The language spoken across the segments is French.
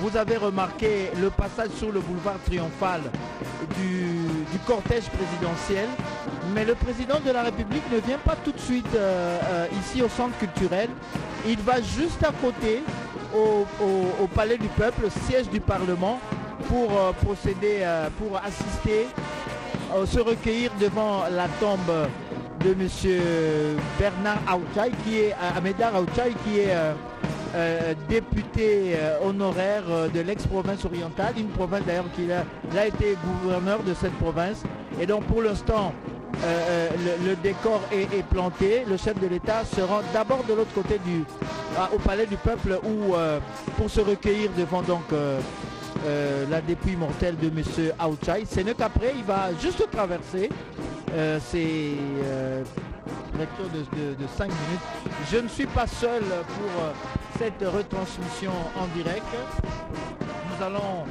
vous avez remarqué le passage sur le boulevard triomphal du cortège présidentiel, mais le président de la République ne vient pas tout de suite ici au centre culturel. Il va juste à côté au Palais du Peuple, siège du Parlement, pour procéder, pour assister, se recueillir devant la tombe de M. Bernard Aoutaï, qui est Ahmedar Aoutaï, qui est député honoraire de l'ex-province orientale, une province d'ailleurs qu'il a été gouverneur de cette province. Et donc pour l'instant, le décor est planté. Le chef de l'État se rend d'abord de l'autre côté au Palais du Peuple pour se recueillir devant donc la dépouille mortelle de M. Aoutaï. C'est qu'après, il va juste traverser. C'est lecture de 5 minutes. Je ne suis pas seul pour cette retransmission en direct. Nous allons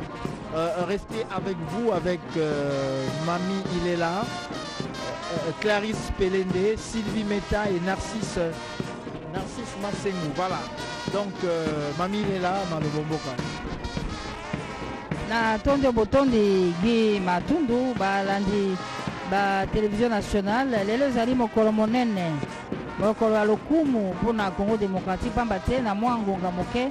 rester avec vous, avec Mami Ilela, Clarisse Pelende, Sylvie Meta et Narcisse Massengou. Voilà. Donc Mami Ilela, Malobomboka. Na tondo botondi gi matundu balandi ba télévision nationale lelo zali mokolo monene mokolo ya lokumu mpona Congo démocratique pamba te na mwa ngonga moke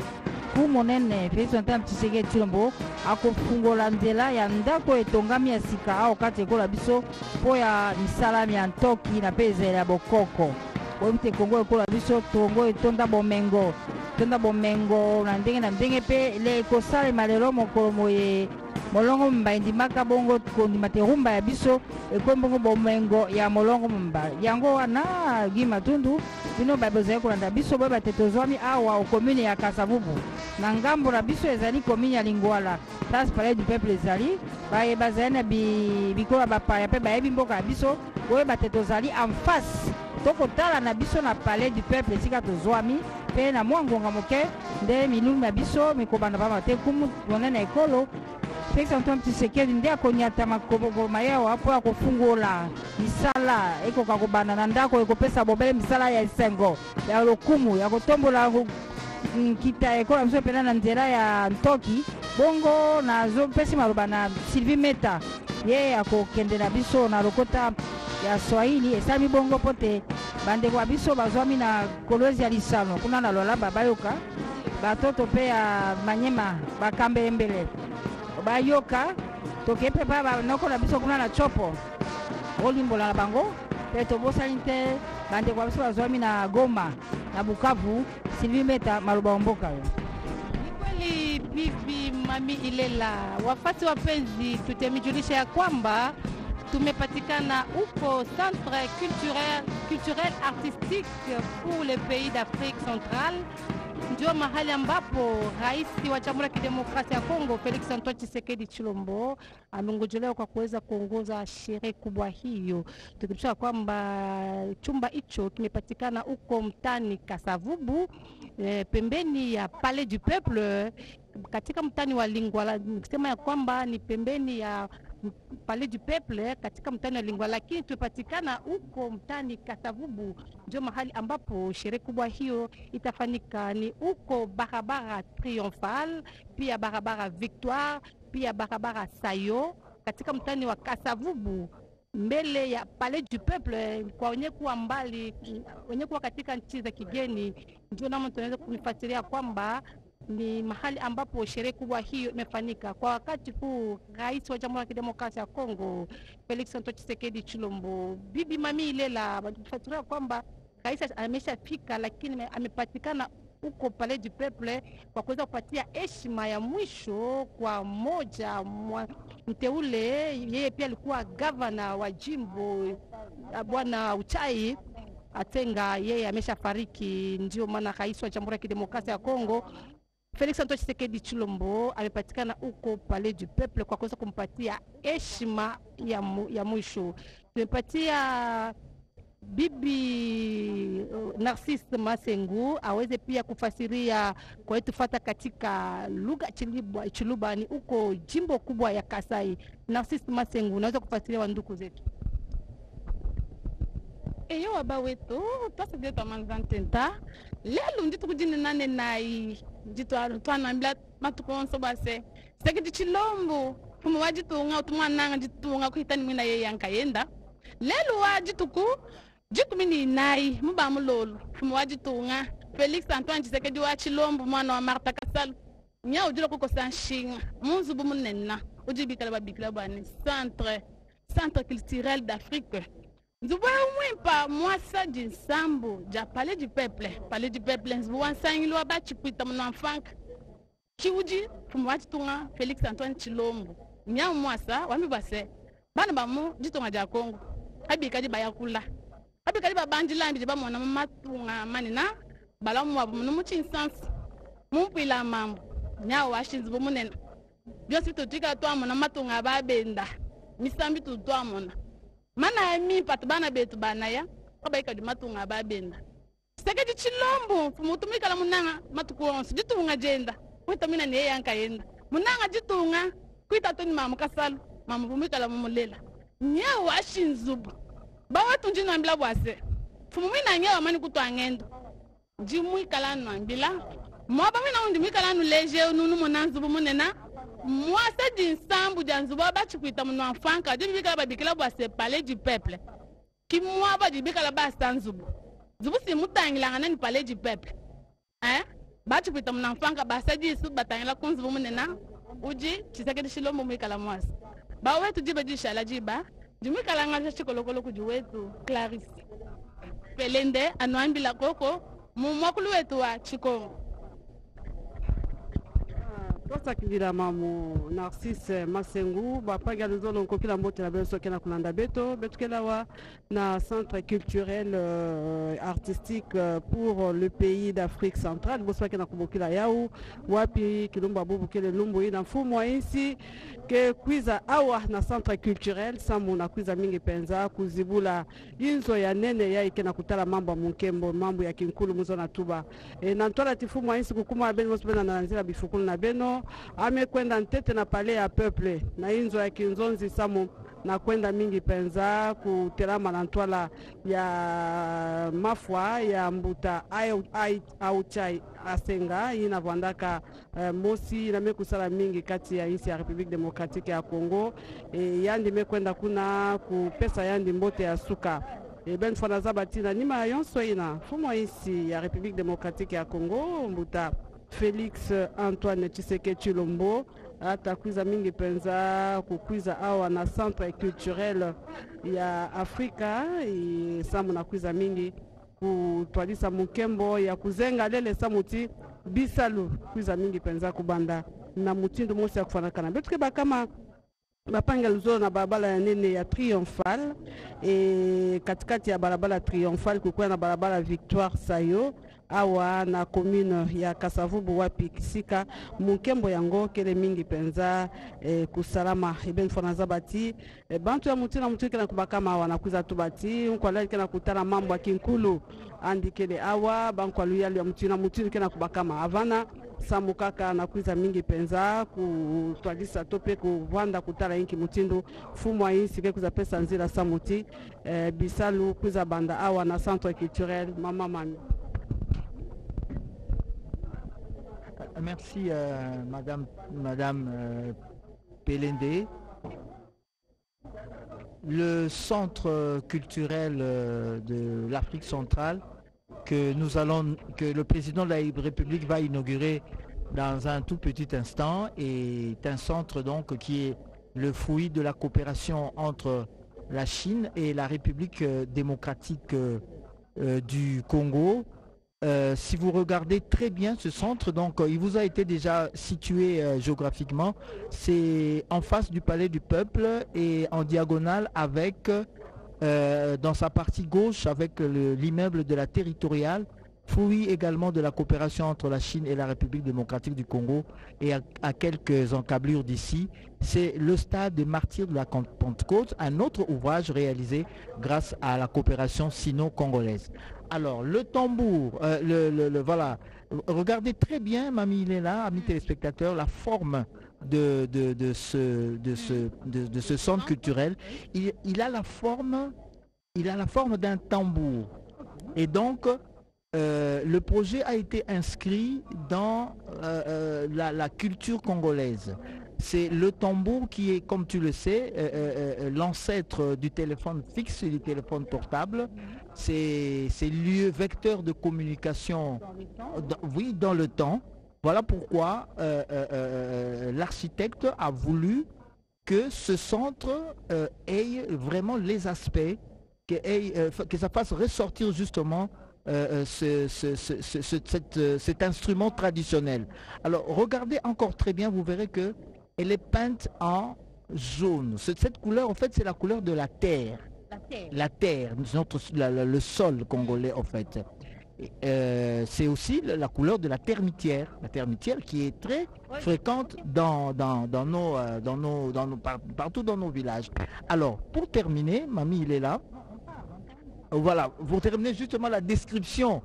ku monene Félix Antoine Tshisekedi Tshilombo akofungola nzela ya ndako etongami ya sika awa kati ekola biso mpo ya misalami ya ntoki na mpe ezela ya bokoko boyebi te Congo ekola biso tongo etonda bomengo na ndenge pe le ekosalema lelo mokolo moye molongo mba endimaka bongo kondima te rumba ya biso ekombongo bomengo ya molongo mba yango wana gi matundu bino babozali kolanda biso boye bate tozwami awa okomune ya Kasavubu na ngambo na biso ezali komune ya Lingwala place Palais du Peuple ezali bazali na bikola bapaya mpe bayebi mboka ya biso boye bate tozali en face tokotala na biso na Palais du Peuple esika tozwami mpe na mwa ngonga moke nde milulu na biso mikobanda pamba te kumu monene ekolo Félix Antoine Tshisekedi nde akonyata makobokoma yawa mpo ya kofungola misala ekoka kobanda na ndako ekopesa bobele misala ya esengo ya lokumu ya kotombola nkita ekola biso mpena na nzela ya ntoki bongo nazopesi maloba na Sylvie Meta ye akokende na biso na lokota ya Swahili esami bongo mpo te bandeko ya biso bazwami na kolwezi ya lisano kuna na Lualaba bayoka batoto mpe ya Manyema bakambe mbele bayoka toke mpe pa banoko na biso kuna na Chopo olimbola na bango mpe tobosani te bandeko ya biso bazwami na Goma na Bukavu. Sylvie Meta maloba wa mboka. Ni kweli bibi Mami Ilela, wafati wapenzi, tutemijulisha ya kwamba tumepatikana huko centre culturel artistique pour le pays d'Afrique centrale, ndio mahali ambapo rais wa Jamhuri ya Kidemokrasia ya Kongo Felix Antoine Tshisekedi Tshilombo amengojelewa kwa kuweza kuongoza sherehe kubwa hiyo. Tukimsha kwamba chumba hicho kimepatikana huko mtani Kasavubu, pembeni ya Palais du Peuple, katika mtani wa Lingwala. Nikisema ya kwamba ni pembeni ya Palais du Peuple katika mtani wa Lingwala, lakini tumepatikana huko mtani Kasavubu, ndio mahali ambapo sherehe kubwa hiyo itafanyika. Ni huko barabara Triomphal, pia barabara Victoire, pia barabara Sayo, katika mtani wa Kasavubu, mbele ya Palais du Peuple. Kwa wenye kuwa mbali, wenye kuwa katika nchi za kigeni, ndio namna tunaweza kufuatilia kwamba ni mahali ambapo sherehe kubwa hiyo imefanyika. Kwa wakati huu rais wa Jamhuri ya Kidemokrasia ya Kongo Felix Antoine Tshisekedi Tshilombo, bibi Mami Ilela, tunafuatilia kwamba rais ameshafika, lakini amepatikana huko Palais du Peuple kwa kuweza kupatia heshima ya mwisho kwa moja mteule. Yeye pia alikuwa gavana wa jimbo bwana Uchai Atenga, yeye ameshafariki. Ndio maana rais wa Jamhuri ya Kidemokrasia ya Kongo Felix Antoine Tshisekedi Tshilombo amepatikana huko Palais du Peuple kwa kuweza kumpatia heshima ya mwisho. Tumepatia bibi Narcisse Massengou aweze pia kufasiria kwa etufata katika lugha Chiluba, ni huko jimbo kubwa ya Kasai. Narcisse Massengou, unaweza kufasiria wa ndugu zetu? eyo waba wetu twasabye twamanzantenta lelo ndito kudini nane nai ndito twanambila matukonso base sekiti chilombo kuma wajitunga utumwananga jitunga kuhitani mwina ye yanka yenda lelo wajituku jikumini nai muba mulolo kuma wajitunga Felix Antoine Tshisekedi wa chilombo mwana wa Martha Kasalu nya ujula kuko sanshinga munzu bumunenna ujibikala babikila bani centre culturel d'Afrique. Nous voyons pas moi ça du sambo, ja palais du peuple, nous voyons ça il va battre pour mon enfant. Qui vous dit pour moi tu tunga Félix Antoine Tshilombo. Nya moi ça, wa mi base. Bana ba mu ditonga ja Congo. Abi kadi ba yakula. Abi kadi ba bandila mbi ba mona matunga manina. Bala mu abu mu chinsansi. Mu pila mambo. Nya wa shinzi bo munena. Bio situ tika to amona matunga ba benda. Misambi tu to amona. Mana mi patbana betu bana ya kabaika di matunga babenda Tshisekedi Tshilombo mutumika la munanga matukonso ditunga jenda wita mina ne yanka yenda munanga ditunga kuita toni mama Kasalu mama vumika la mumulela nyawo ashinzubu bawa tunjino ambila bwase fumumina nyawo mani kutwa ngendo jimwika la nwambila mwaba mina undi mwika la nuleje nunu munanzubu munena moi c'est d'une sambu janzuba ba chikuita mno afanka dibi bika ba bikila bwa se palais du peuple ki moi ba dibi kala ba sanzubu zubu si mutangila ngana ni palais du peuple ba chikuita mno afanka ba sadi su batangila kunzubu munena uji Tshisekedi Tshilombo mwikala mwasi ba wetu jiba jishala jiba jimwikala ngala chikolokolo kuji wetu Clarisse Pelende anwambila koko mwakulu wetu wa Chikongo. Tosakilila mamu Narcisse Masengu bapaga luzolo nkokila mbote na beso kena kulanda beto kelawa na centre culturel artistique pour le pays d'Afrique centrale boswa kena kubokila yau wapi kilumba bubu kele lumbu ina mfumo insi ke kwiza awa na centre culturel samu na kwiza mingi penza kuzibula inzo ya nene ya ikena kutala mambo munkembo mambo ya kinkulu muzo na tuba na ntola tifumo insi kukuma beno mosbena na nzira bifukulu na beno ame kwenda ntete na pale ya peuple na inzo ya kinzonzi samu na kwenda mingi penza kutelama na ntwala ya mafwa ya mbuta au chai asenga ina vandaka mosi na mekusala mingi kati ya insi ya République démocratique ya Congo yandi mekwenda kuna kupesa yandi mbote ya suka ben fona zabatina nima yonso ina fumo insi ya République démocratique ya Congo mbuta Félix Antoine Tshisekedi Tshilombo atakwiza mingi penza kukwiza awa na centre culturel ya Afrika samu na kwiza mingi kutwalisa mukembo ya kuzenga lele samuti bisalu kwiza mingi penza kubanda na mutindo mosi ya kufanakana betuke bakama bapanga luzolo na barabara ya nene ya Triomphal katikati ya barabara Triomphal kukuwa na barabara Victoire Sayo awa na commune ya Kasavubu wapi kisika mukembo yango kele mingi penza kusalama eben fona zabati bantu ya mutina mutu kena kubakama awa na kuza tubati nkwala kena kutana mambo ya kinkulu andikele awa bankwalu ya mutina mutu kena kubakama avana samukaka na kuiza mingi penza kutwalisa tope kuvanda kutala inki mutindo fumo insi ke kuza pesa nzira samuti bisalu kuiza banda awa na centre culturel mama mami. Merci Madame Pelende. Le centre culturel de l'Afrique centrale que le président de la République va inaugurer dans un tout petit instant est un centre donc qui est le fruit de la coopération entre la Chine et la République démocratique du Congo. Si vous regardez très bien ce centre, donc il vous a été déjà situé géographiquement, c'est en face du Palais du Peuple et en diagonale avec, dans sa partie gauche, avec l'immeuble de la territoriale, fruit également de la coopération entre la Chine et la République démocratique du Congo et à quelques encablures d'ici. C'est le stade des martyrs de la Pentecôte, un autre ouvrage réalisé grâce à la coopération sino-congolaise. Alors, le tambour, voilà, regardez très bien, Mamie, il est là, amis téléspectateurs, la forme de ce centre culturel. Il a la forme il a la forme d'un tambour. Et donc, le projet a été inscrit dans la culture congolaise. C'est le tambour qui est, comme tu le sais, l'ancêtre du téléphone fixe et du téléphone portable. C'est lieu vecteur de communication, oui, dans le temps. Voilà pourquoi l'architecte a voulu que ce centre ait vraiment les aspects, que ça fasse ressortir justement cet instrument traditionnel. Alors regardez encore très bien, vous verrez que elle est peinte en jaune. Cette couleur, en fait, c'est la couleur de la terre. La terre, le sol congolais, en fait. C'est aussi la couleur de la termitière qui est très fréquente partout dans nos villages. Alors, pour terminer, Mamie, il est là. Voilà, pour terminer justement la description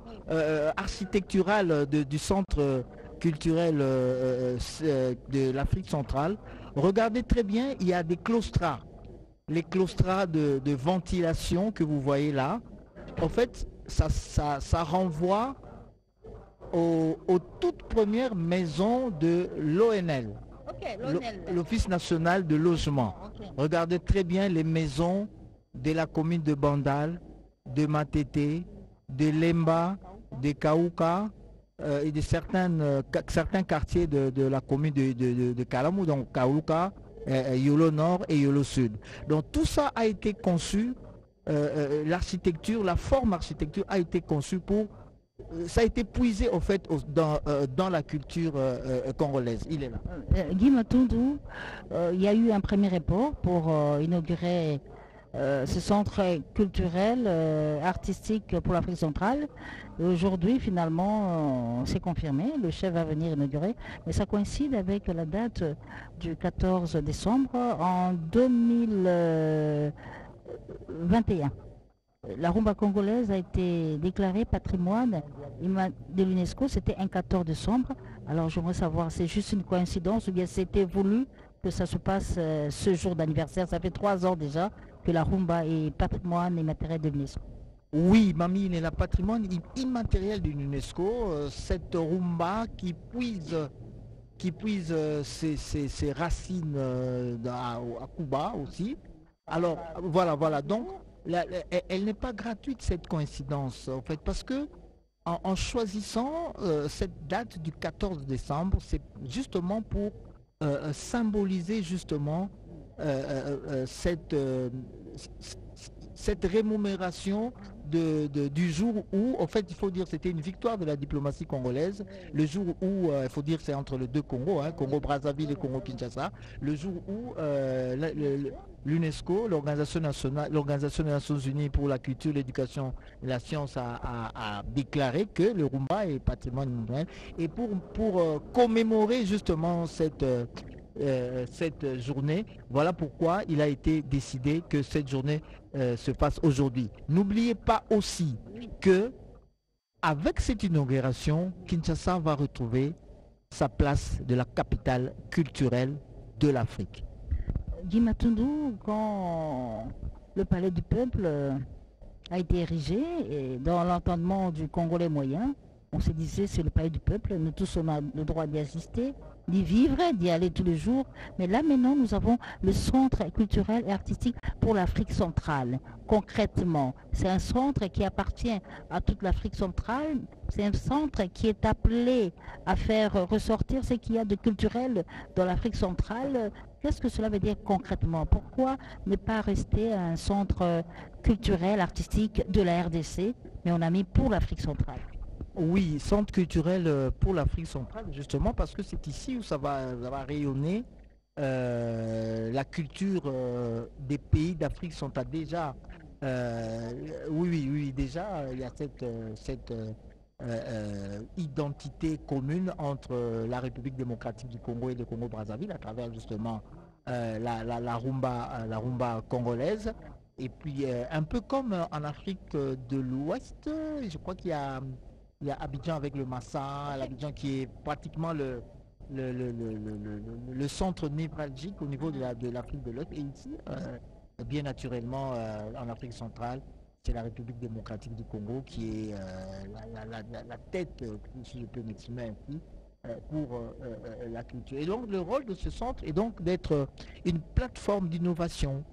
architecturale du centre culturel de l'Afrique centrale. Regardez très bien, il y a des claustras. Les claustras de ventilation que vous voyez là. En fait, ça renvoie aux toutes premières maisons de l'ONL, l'Office national de logement. Regardez très bien les maisons de la commune de Bandal, de Matete, de Lemba, de Kaouka et de certains quartiers de la commune de Kalamou, donc Kaouka, Yolo Nord et Yolo Sud. Donc tout ça a été conçu, l'architecture, la forme architecture a été conçue pour... Ça a été puisé au fait dans la culture congolaise. Il est là. Guy Matundou, il y a eu un premier rapport pour inaugurer ce centre culturel, artistique pour l'Afrique centrale. Aujourd'hui, finalement, c'est confirmé. Le chef va venir inaugurer. Mais ça coïncide avec la date du 14 décembre en 2021. La rumba congolaise a été déclarée patrimoine de l'UNESCO. C'était un 14 décembre. Alors, j'aimerais savoir, c'est juste une coïncidence ou bien c'était voulu que ça se passe ce jour d'anniversaire? Ça fait 3 ans déjà que la rumba est patrimoine immatériel de l'UNESCO. Oui, Mamie, il est le patrimoine immatériel de l'UNESCO. Cette rumba qui puise ses racines à Cuba aussi. Alors, voilà. Donc, elle n'est pas gratuite, cette coïncidence, en fait, parce que en choisissant cette date du 14 décembre, c'est justement pour symboliser justement cette rémunération du jour où, en fait, il faut dire, c'était une victoire de la diplomatie congolaise, le jour où, il faut dire, c'est entre les deux Congos, Congo-Brazzaville et Congo-Kinshasa, le jour où l'UNESCO, l'Organisation des Nations Unies pour la culture, l'éducation et la science a déclaré que le rumba est patrimoine mondial. Et pour commémorer justement cette journée, voilà pourquoi il a été décidé que cette journée se passe aujourd'hui. N'oubliez pas aussi que avec cette inauguration, Kinshasa va retrouver sa place de la capitale culturelle de l'Afrique. Guy Matundou, quand le palais du peuple a été érigé et dans l'entendement du Congolais moyen, on se disait c'est le palais du peuple, nous tous on a le droit d'y assister, d'y vivre, d'y aller tous les jours. Mais là maintenant nous avons le centre culturel et artistique pour l'Afrique centrale. Concrètement, c'est un centre qui appartient à toute l'Afrique centrale, c'est un centre qui est appelé à faire ressortir ce qu'il y a de culturel dans l'Afrique centrale. Qu'est-ce que cela veut dire concrètement? Pourquoi ne pas rester un centre culturel, artistique de la RDC, mais on a mis pour l'Afrique centrale? Oui, centre culturel pour l'Afrique centrale, justement parce que c'est ici où ça va rayonner la culture des pays d'Afrique centrale. Déjà, oui, déjà il y a cette identité commune entre la République démocratique du Congo et le Congo-Brazzaville à travers justement la rumba congolaise. Et puis un peu comme en Afrique de l'Ouest, je crois qu'il y a Abidjan avec le Massa, l'Abidjan qui est pratiquement le centre névralgique au niveau de l'Afrique de l'Ouest. Et ici, bien naturellement, en Afrique centrale, c'est la République démocratique du Congo qui est la tête, si je peux m'exprimer ainsi, pour la culture. Et donc le rôle de ce centre est donc d'être une plateforme d'innovation,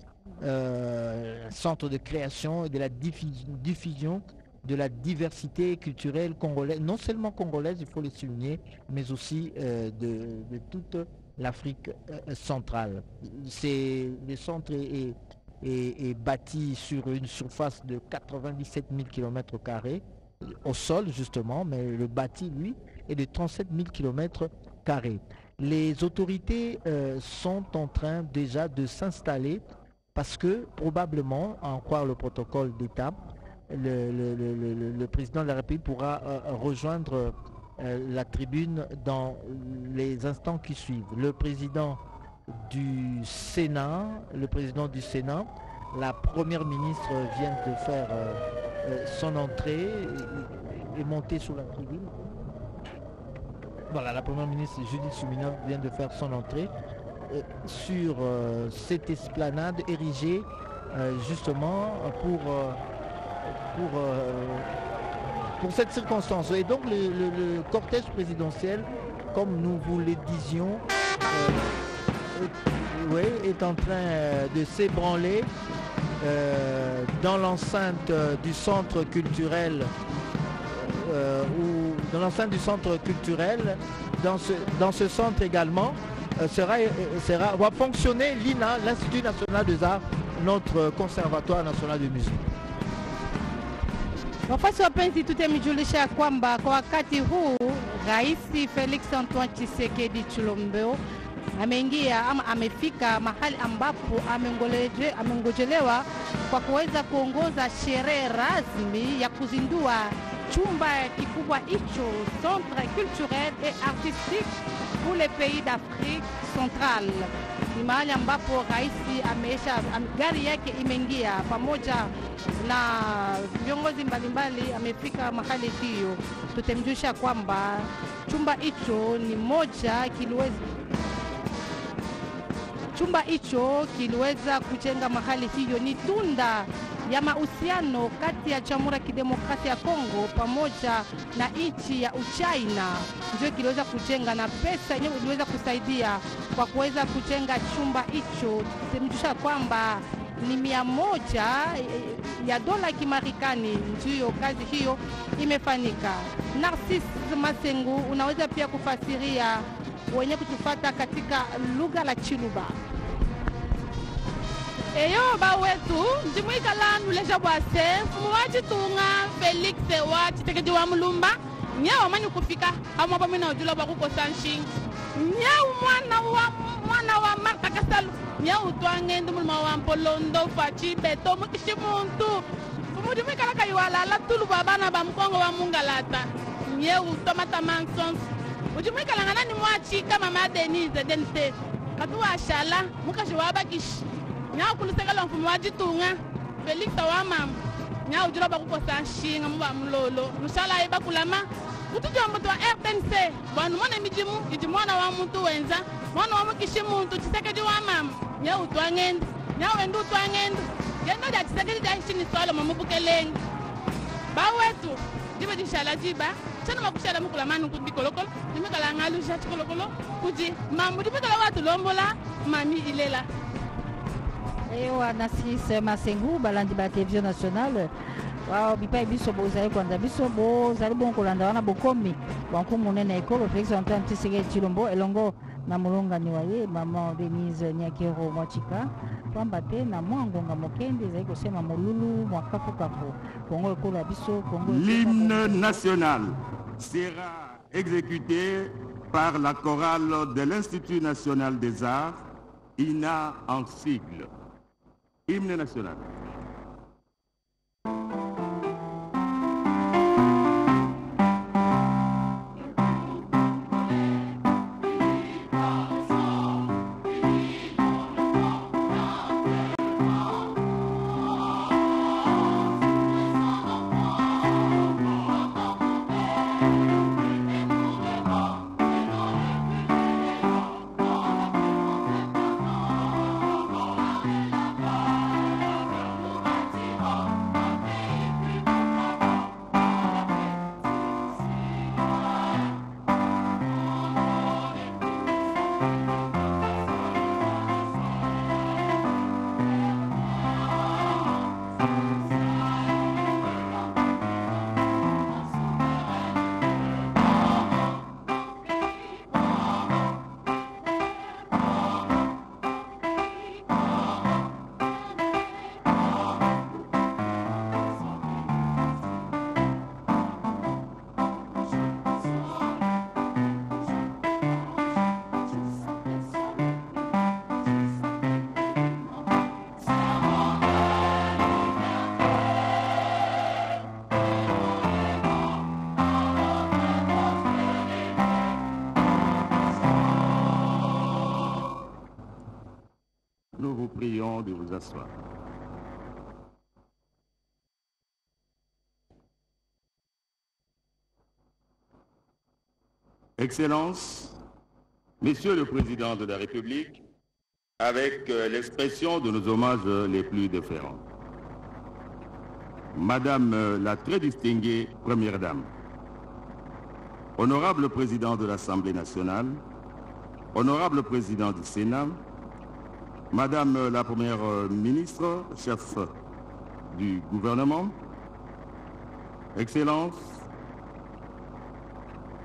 centre de création et de la diffusion de la diversité culturelle congolaise, non seulement congolaise, il faut le souligner, mais aussi de toute l'Afrique centrale. Le centre est bâti sur une surface de 97 000 km² au sol justement, mais le bâti lui est de 37 000 km². Les autorités sont en train déjà de s'installer parce que probablement, à en croire le protocole d'État, le président de la République pourra rejoindre la tribune dans les instants qui suivent. Le président du Sénat, la première ministre vient de faire son entrée et monter sur la tribune. Voilà, la première ministre Judith Suminov vient de faire son entrée sur cette esplanade érigée justement pour cette circonstance. Et donc le cortège présidentiel, comme nous vous le disions, est en train de s'ébranler dans l'enceinte du centre culturel dans ce centre également va fonctionner l'INA, l'Institut National des Arts, notre conservatoire national de musique. Wafasi wapenzi, tutemijulisha kwamba kwa wakati huu Rais Felix Antoine Tshisekedi Tshilombo ameingia ama amefika mahali ambapo amengojelewa kwa kuweza kuongoza sherehe rasmi ya kuzindua chumba kikubwa hicho, Centre culturel et artistique pour les pays d'Afrique centrale. Ni mahali ambapo rais gari yake imeingia pamoja na viongozi mbalimbali, amefika mahali hiyo. Tutemjusha kwamba chumba hicho kiliweza kujenga mahali hiyo ni tunda ya mahusiano kati ya Jamhuri ya Kidemokrasia ya Kongo pamoja na nchi ya Uchina. Ndio kiliweza kujenga na pesa yenyewe iliweza kusaidia kwa kuweza kujenga chumba hicho. Tutemjusha kwamba ni $100 ya dola ya Kimarekani ndio kazi hiyo imefanyika. Narcisse Masengu, unaweza pia kufasiria wenye kutufata katika lugha la Chiluba? Eyo ba wetu ndimwika lanu leja bwase mwachi tunga Felix wa Tshisekedi wa Mulumba nyawa mani kufika hamwa ba mina ujula ba kuko sanshi nyawa mwana wa Marta Kasalu nyawa twange ndumulma wa Mpolondo fachi beto mukishi muntu mudimwika la kaiwala la tulu babana ba mkongo wa Mungalata nyawa tomata mansons ujimwika la ngana ni mwachi kama ma Denise Denite katuwa shala mukashi wa bakishi nyawo kuluseka mfumo wa Jitunga Felix wa mama nyawo jura ba kukosa shinga mu ba mulolo nushala iba kulama utujombo twa RTNC banu mwana mijimu mwana wa muntu wenza mwana wa mukishi muntu Tshisekedi wa mama nyawo twangenda nyawo ndu twangenda yendo da Tshisekedi da shini swalo mamubukeleng ba wetu dibe dishala jiba chana makushala mukula manu kudikolokolo dimekala ngalu sha chikolokolo kuji mamu dimekala watu lombola mami ilela. Ewa Narcisse Masengu balandi ba télévision nationale wa bipa biso bozali kwanda biso bozali bon kolanda wana bokomi banku monene ekolo Felix Antoine Tshisekedi Tshilombo elongo na mulongani wa ye maman Denise Nyakero Mwachika kwamba te na mwangonga mokende ezali kosema molulu mwakafukafu Kongo ekolo biso Kongo. L'hymne national sera exécuté par la chorale de l'Institut national des arts, INA en sigle. Hymne national. nous vous prions de vous asseoir. Excellences, Monsieur le Président de la République, avec l'expression de nos hommages les plus déférents. Madame la très distinguée Première Dame, Honorable Président de l'Assemblée nationale, Honorable Président du Sénat, Madame la Première ministre, chef du gouvernement, Excellences,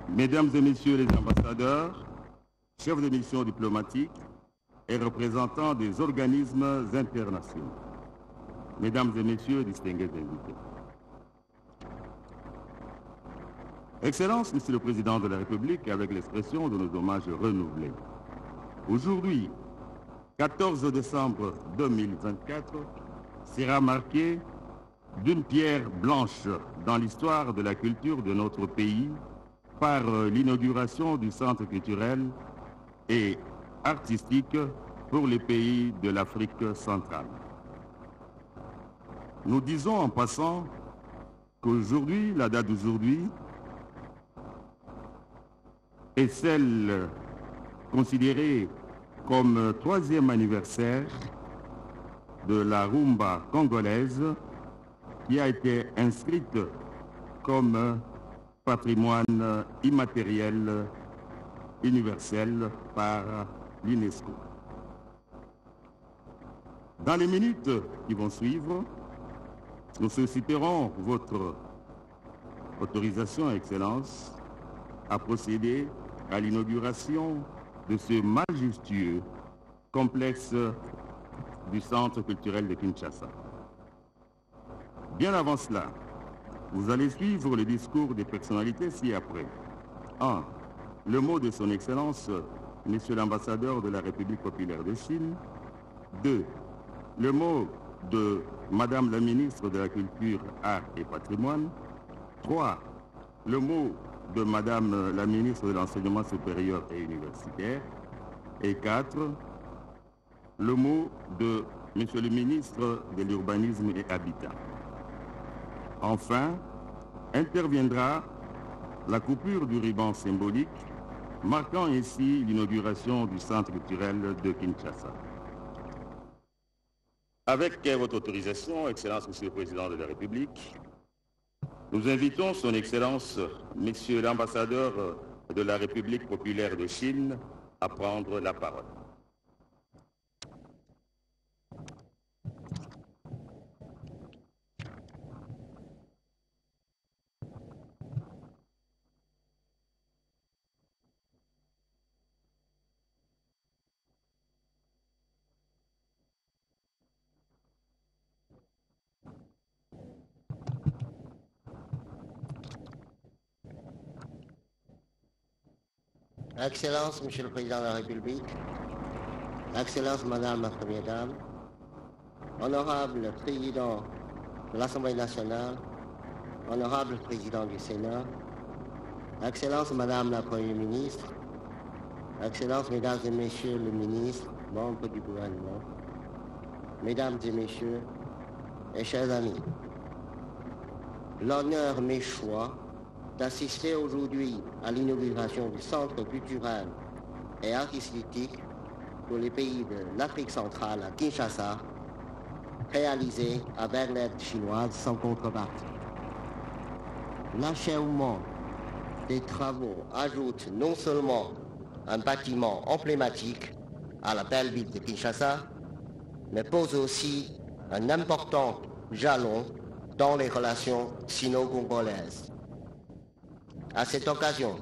Mesdames et Messieurs les ambassadeurs, chefs de mission diplomatique et représentants des organismes internationaux, Mesdames et Messieurs, distingués invités. Excellences, Monsieur le Président de la République, avec l'expression de nos hommages renouvelés. Aujourd'hui, 14 décembre 2024, sera marqué d'une pierre blanche dans l'histoire de la culture de notre pays par l'inauguration du Centre culturel et artistique pour les pays de l'Afrique centrale. Nous disons en passant qu'aujourd'hui, la date d'aujourd'hui, est celle considérée comme troisième anniversaire de la rumba congolaise qui a été inscrite comme patrimoine immatériel universel par l'UNESCO. Dans les minutes qui vont suivre, nous solliciterons votre autorisation, Excellence, à procéder à l'inauguration de ce majestueux complexe du Centre culturel de Kinshasa. Bien avant cela, vous allez suivre le discours des personnalités ci-après. 1. Le mot de son Excellence, Monsieur l'ambassadeur de la République populaire de Chine. 2. Le mot de Madame la ministre de la Culture, Arts et Patrimoine. 3. Le mot de Madame la ministre de l'Enseignement supérieur et universitaire. Et 4. Le mot de Monsieur le ministre de l'Urbanisme et Habitat. Enfin, interviendra la coupure du ruban symbolique, marquant ainsi l'inauguration du Centre culturel de Kinshasa. Avec votre autorisation, Excellence, Monsieur le Président de la République, nous invitons Son Excellence, Monsieur l'ambassadeur de la République populaire de Chine, à prendre la parole. Excellence, Monsieur le Président de la République, Excellence, Madame la Première Dame, Honorable Président de l'Assemblée nationale, Honorable Président du Sénat, Excellence, Madame la Première ministre, Excellence, Mesdames et Messieurs les ministres, membres du gouvernement, Mesdames et Messieurs et chers amis, l'honneur m'échoit d'assister aujourd'hui à l'inauguration du Centre culturel et artistique pour les pays de l'Afrique centrale à Kinshasa, réalisé avec l'aide chinoise sans contrepartie. L'achèvement des travaux ajoute non seulement un bâtiment emblématique à la belle ville de Kinshasa, mais pose aussi un important jalon dans les relations sino-congolaises. À cette occasion,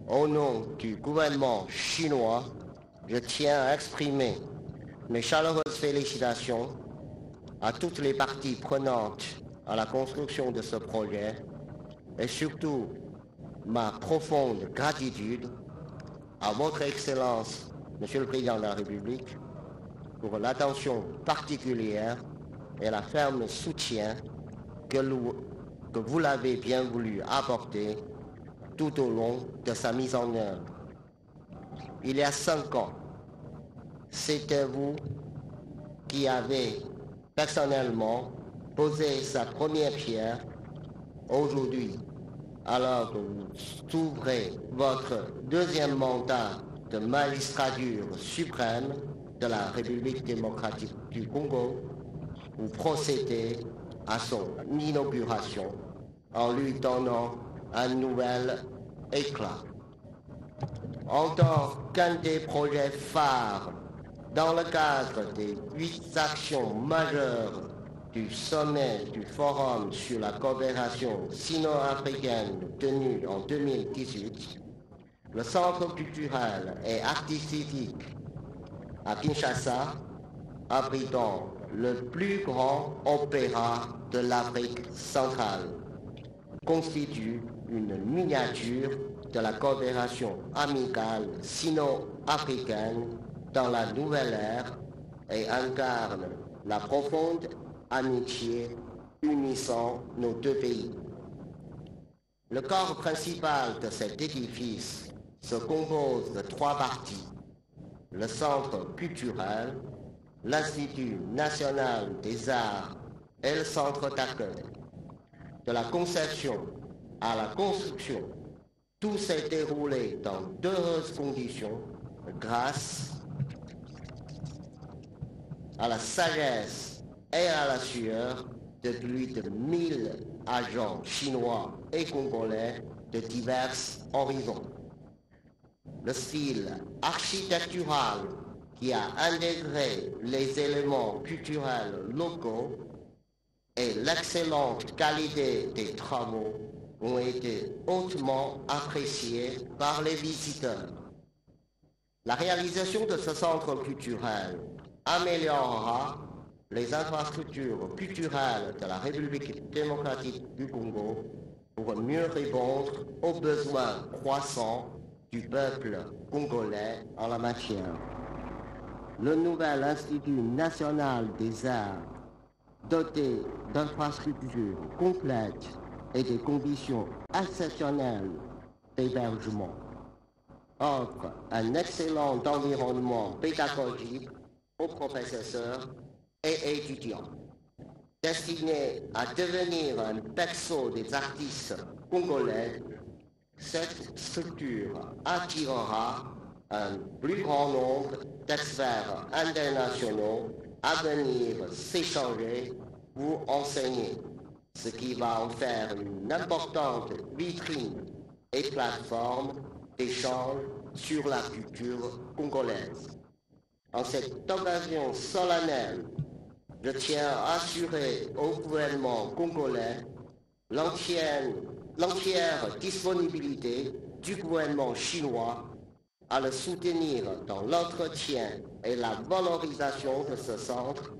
au nom du gouvernement chinois, je tiens à exprimer mes chaleureuses félicitations à toutes les parties prenantes à la construction de ce projet et surtout ma profonde gratitude à votre Excellence, Monsieur le Président de la République, pour l'attention particulière et la ferme soutien que vous l'avez bien voulu apporter tout au long de sa mise en œuvre. Il y a 5 ans, c'était vous qui avait personnellement posé sa première pierre aujourd'hui, alors que vous ouvrez votre deuxième mandat de magistrature suprême de la République démocratique du Congo, vous procédez à son inauguration en lui donnant un nouvel éclat. En tant qu'un des projets phares dans le cadre des 8 actions majeures du sommet du Forum sur la coopération sino-africaine tenu en 2018, le Centre culturel et artistique à Kinshasa, abritant le plus grand opéra de l'Afrique centrale, constitue une miniature de la coopération amicale sino-africaine dans la nouvelle ère et incarne la profonde amitié unissant nos deux pays. Le corps principal de cet édifice se compose de 3 parties: le centre culturel, l'Institut national des arts et le centre d'accueil. De la conception à la construction, tout s'est déroulé dans d'heureuses conditions grâce à la sagesse et à la sueur de plus de 1000 agents chinois et congolais de divers horizons. Le style architectural qui a intégré les éléments culturels locaux et l'excellente qualité des travaux ont été hautement appréciés par les visiteurs. La réalisation de ce centre culturel améliorera les infrastructures culturelles de la République démocratique du Congo pour mieux répondre aux besoins croissants du peuple congolais en la matière. Le nouvel Institut national des arts, doté d'infrastructures complètes et de conditions exceptionnelles d'hébergement, offre un excellent environnement pédagogique aux professeurs et étudiants. Destiné à devenir un berceau des artistes congolais, cette structure attirera un plus grand nombre d'experts internationaux à venir s'échanger ou enseigner, ce qui va en faire une importante vitrine et plateforme d'échange sur la culture congolaise. En cette occasion solennelle, je tiens à assurer au gouvernement congolais l'entière disponibilité du gouvernement chinois à le soutenir dans l'entretien et la valorisation de ce centre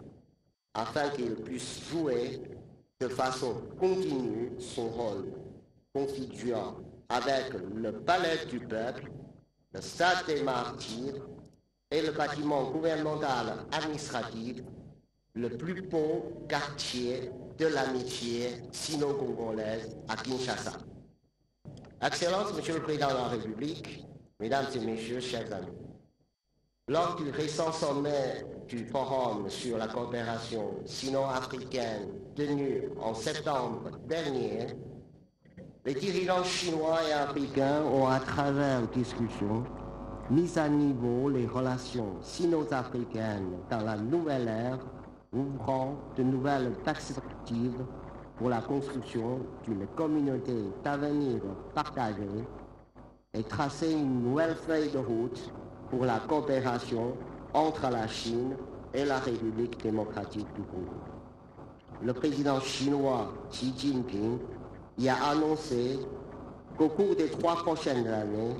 afin qu'il puisse jouer de façon continue son rôle, constituant avec le Palais du Peuple, le Stade des Martyrs et le bâtiment gouvernemental administratif le plus beau quartier de l'amitié sino-congolaise à Kinshasa. Excellences, Monsieur le Président de la République, Mesdames et Messieurs, chers amis, lors du récent sommet du Forum sur la coopération sino-africaine tenu en septembre dernier, les dirigeants chinois et africains ont, à travers discussions, mis à niveau les relations sino-africaines dans la nouvelle ère, ouvrant de nouvelles perspectives pour la construction d'une communauté d'avenir partagée et tracer une nouvelle feuille de route pour la coopération entre la Chine et la République démocratique du Congo. Le président chinois Xi Jinping y a annoncé qu'au cours des 3 prochaines années,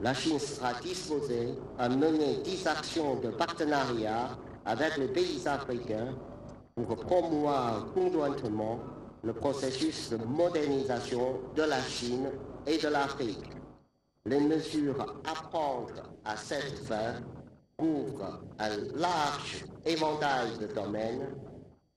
la Chine sera disposée à mener 10 actions de partenariat avec les pays africains pour promouvoir conjointement le processus de modernisation de la Chine et de l'Afrique. Les mesures à prendre à cette fin couvrent un large éventail de domaines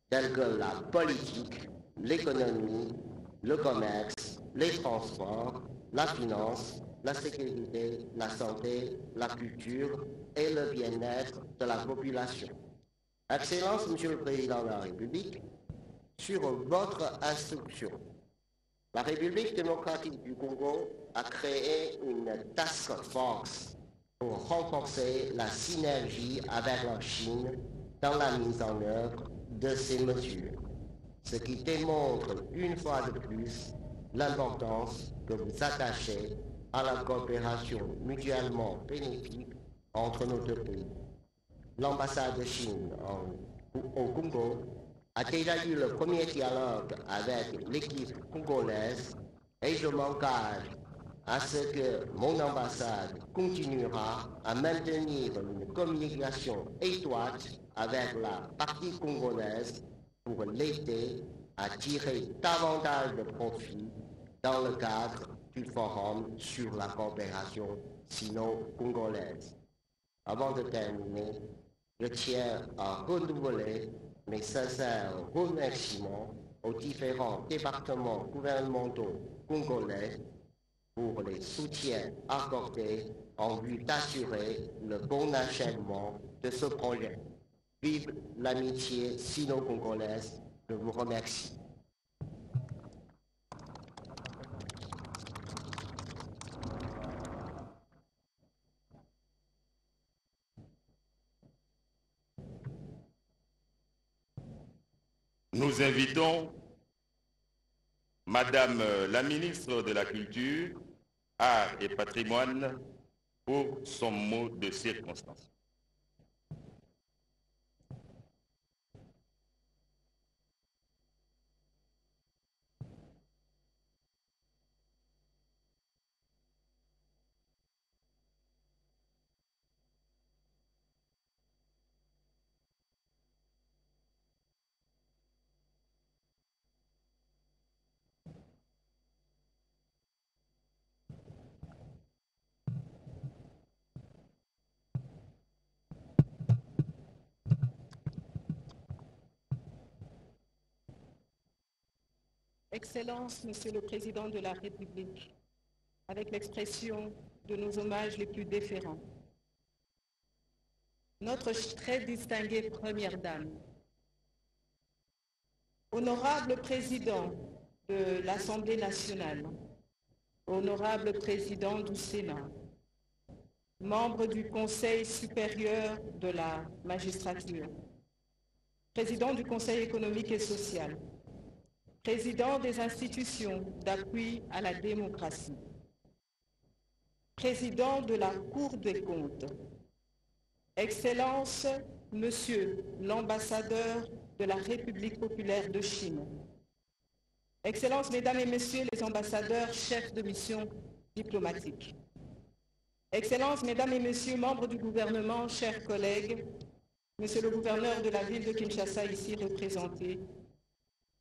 tels que la politique, l'économie, le commerce, les transports, la finance, la sécurité, la santé, la culture et le bien-être de la population. Excellence, Monsieur le Président de la République, sur votre instruction, la République démocratique du Congo a créé une task force pour renforcer la synergie avec la Chine dans la mise en œuvre de ces mesures, ce qui démontre une fois de plus l'importance que vous attachez à la coopération mutuellement bénéfique entre nos deux pays. L'ambassade de Chine au Congo a déjà eu le premier dialogue avec l'équipe congolaise et je m'engage à ce que mon ambassade continuera à maintenir une communication étroite avec la partie congolaise pour l'aider à tirer davantage de profit dans le cadre du forum sur la coopération sino-congolaise. Avant de terminer, je tiens à renouveler mes sincères remerciements aux différents départements gouvernementaux congolais pour les soutiens accordés en vue d'assurer le bon achèvement de ce projet. Vive l'amitié sino-congolaise, je vous remercie. Nous invitons Madame la ministre de la Culture, Arts et Patrimoine pour son mot de circonstance. Excellence, Monsieur le Président de la République, avec l'expression de nos hommages les plus déférents. Notre très distinguée Première Dame, Honorable Président de l'Assemblée nationale, Honorable Président du Sénat, membre du Conseil supérieur de la magistrature, Président du Conseil économique et social, Président des institutions d'appui à la démocratie, Président de la Cour des comptes, Excellence, Monsieur l'ambassadeur de la République populaire de Chine, Excellences, Mesdames et Messieurs les ambassadeurs, chefs de mission diplomatique, Excellences, Mesdames et Messieurs, membres du gouvernement, chers collègues, Monsieur le gouverneur de la ville de Kinshasa ici représenté,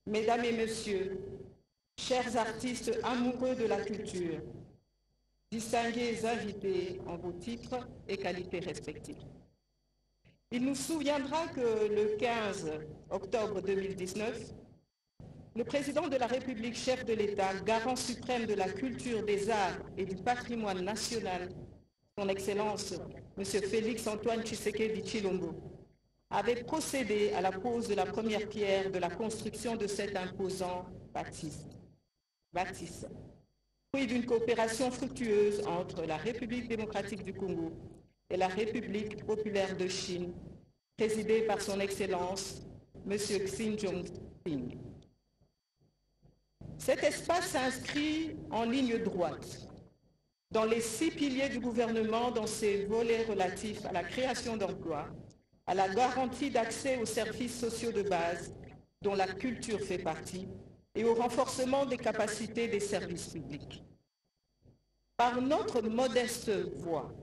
Mesdames et Messieurs, chers artistes amoureux de la culture, distingués invités en vos titres et qualités respectives. Il nous souviendra que le 15 octobre 2019, le président de la République, chef de l'État, garant suprême de la culture, des arts et du patrimoine national, son Excellence, M. Félix Antoine Tshisekedi Tshilombo, avait procédé à la pose de la première pierre de la construction de cet imposant bâtisse, fruit d'une coopération fructueuse entre la République démocratique du Congo et la République populaire de Chine, présidée par son Excellence, M. Xi Jinping. Cet espace s'inscrit en ligne droite dans les 6 piliers du gouvernement dans ses volets relatifs à la création d'emplois, à la garantie d'accès aux services sociaux de base, dont la culture fait partie, et au renforcement des capacités des services publics. Par notre modeste voix,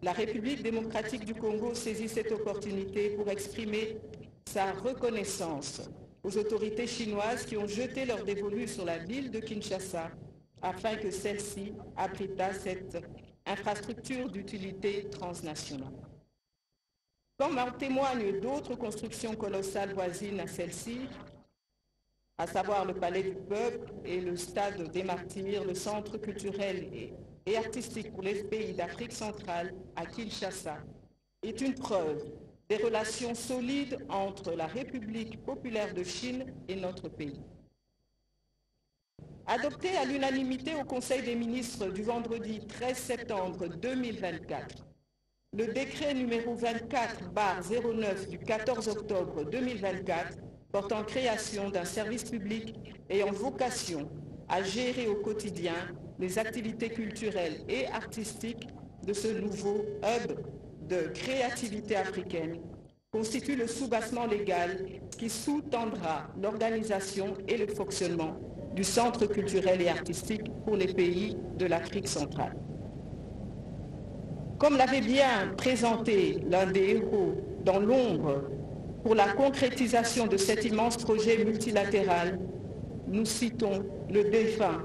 la République démocratique du Congo saisit cette opportunité pour exprimer sa reconnaissance aux autorités chinoises qui ont jeté leur dévolu sur la ville de Kinshasa afin que celle-ci abritât cette infrastructure d'utilité transnationale. Comme en témoignent d'autres constructions colossales voisines à celle-ci, à savoir le Palais du Peuple et le Stade des Martyrs, le Centre culturel et artistique pour les pays d'Afrique centrale à Kinshasa, est une preuve des relations solides entre la République populaire de Chine et notre pays. Adopté à l'unanimité au Conseil des ministres du vendredi 13 septembre 2024, le décret numéro 24/09 du 14 octobre 2024 portant création d'un service public ayant vocation à gérer au quotidien les activités culturelles et artistiques de ce nouveau hub de créativité africaine constitue le soubassement légal qui sous-tendra l'organisation et le fonctionnement du Centre culturel et artistique pour les pays de l'Afrique centrale. Comme l'avait bien présenté l'un des héros dans l'ombre pour la concrétisation de cet immense projet multilatéral, nous citons le défunt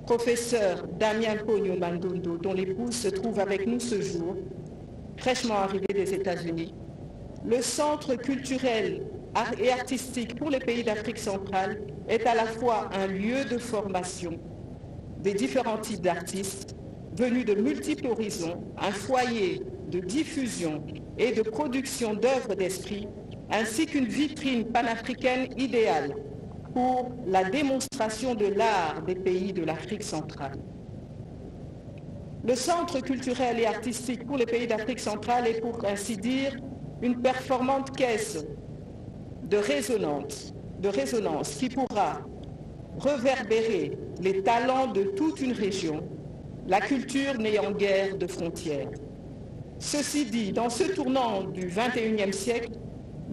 professeur Damien Pogno Mandondo, dont l'épouse se trouve avec nous ce jour, fraîchement arrivé des États-Unis. Le Centre culturel et artistique pour les pays d'Afrique centrale est à la fois un lieu de formation des différents types d'artistes venus de multiples horizons, un foyer de diffusion et de production d'œuvres d'esprit, ainsi qu'une vitrine panafricaine idéale pour la démonstration de l'art des pays de l'Afrique centrale. Le Centre culturel et artistique pour les pays d'Afrique centrale est, pour ainsi dire, une performante caisse de résonance qui pourra reverbérer les talents de toute une région, la culture n'ayant guère de frontières. Ceci dit, dans ce tournant du XXIe siècle,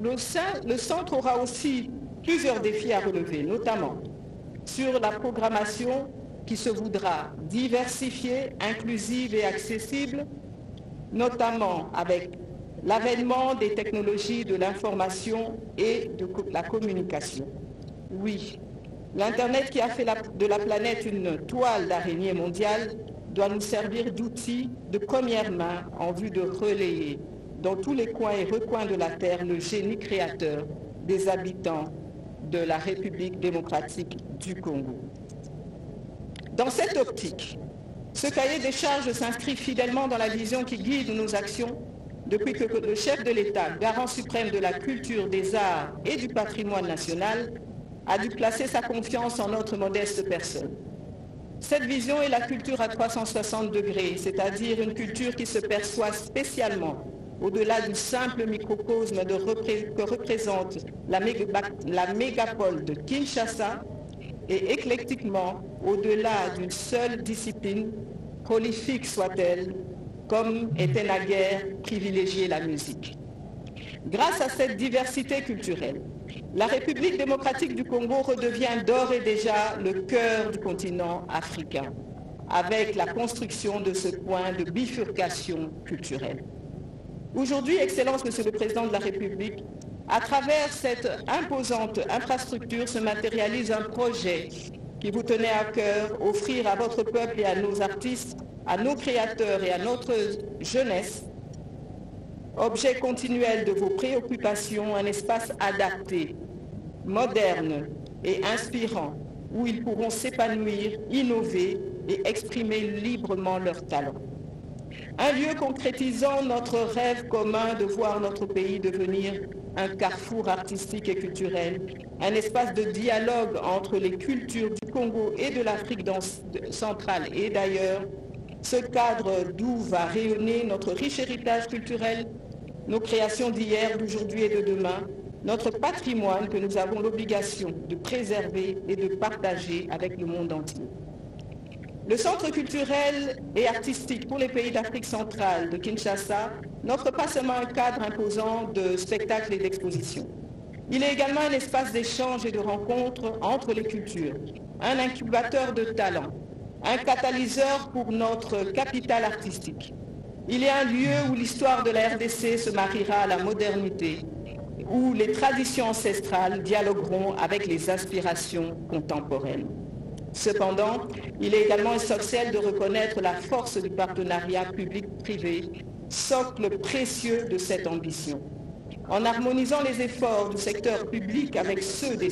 le centre aura aussi plusieurs défis à relever, notamment sur la programmation qui se voudra diversifiée, inclusive et accessible, notamment avec l'avènement des technologies de l'information et de la communication. Oui, l'Internet qui a fait de la planète une toile d'araignée mondiale doit nous servir d'outil de première main en vue de relayer dans tous les coins et recoins de la Terre le génie créateur des habitants de la République démocratique du Congo. Dans cette optique, ce cahier des charges s'inscrit fidèlement dans la vision qui guide nos actions depuis que le chef de l'État, garant suprême de la culture, des arts et du patrimoine national, a dû placer sa confiance en notre modeste personne. Cette vision est la culture à 360 degrés, c'est-à-dire une culture qui se perçoit spécialement au-delà du simple microcosme que représente la mégapole de Kinshasa et éclectiquement au-delà d'une seule discipline, prolifique soit-elle, comme était naguère privilégiée la musique. Grâce à cette diversité culturelle, la République démocratique du Congo redevient d'ores et déjà le cœur du continent africain, avec la construction de ce point de bifurcation culturelle. Aujourd'hui, Excellence, Monsieur le Président de la République, à travers cette imposante infrastructure se matérialise un projet qui vous tenait à cœur, offrir à votre peuple et à nos artistes, à nos créateurs et à notre jeunesse, objet continuel de vos préoccupations, un espace adapté, moderne et inspirant, où ils pourront s'épanouir, innover et exprimer librement leurs talents. Un lieu concrétisant notre rêve commun de voir notre pays devenir un carrefour artistique et culturel, un espace de dialogue entre les cultures du Congo et de l'Afrique centrale et d'ailleurs, ce cadre d'où va rayonner notre riche héritage culturel, nos créations d'hier, d'aujourd'hui et de demain, notre patrimoine que nous avons l'obligation de préserver et de partager avec le monde entier. Le Centre culturel et artistique pour les pays d'Afrique centrale de Kinshasa n'offre pas seulement un cadre imposant de spectacles et d'expositions. Il est également un espace d'échange et de rencontre entre les cultures, un incubateur de talents, un catalyseur pour notre capital artistique. Il est un lieu où l'histoire de la RDC se mariera à la modernité, où les traditions ancestrales dialogueront avec les aspirations contemporaines. Cependant, il est également essentiel de reconnaître la force du partenariat public-privé, socle précieux de cette ambition. En harmonisant les efforts du secteur public avec ceux du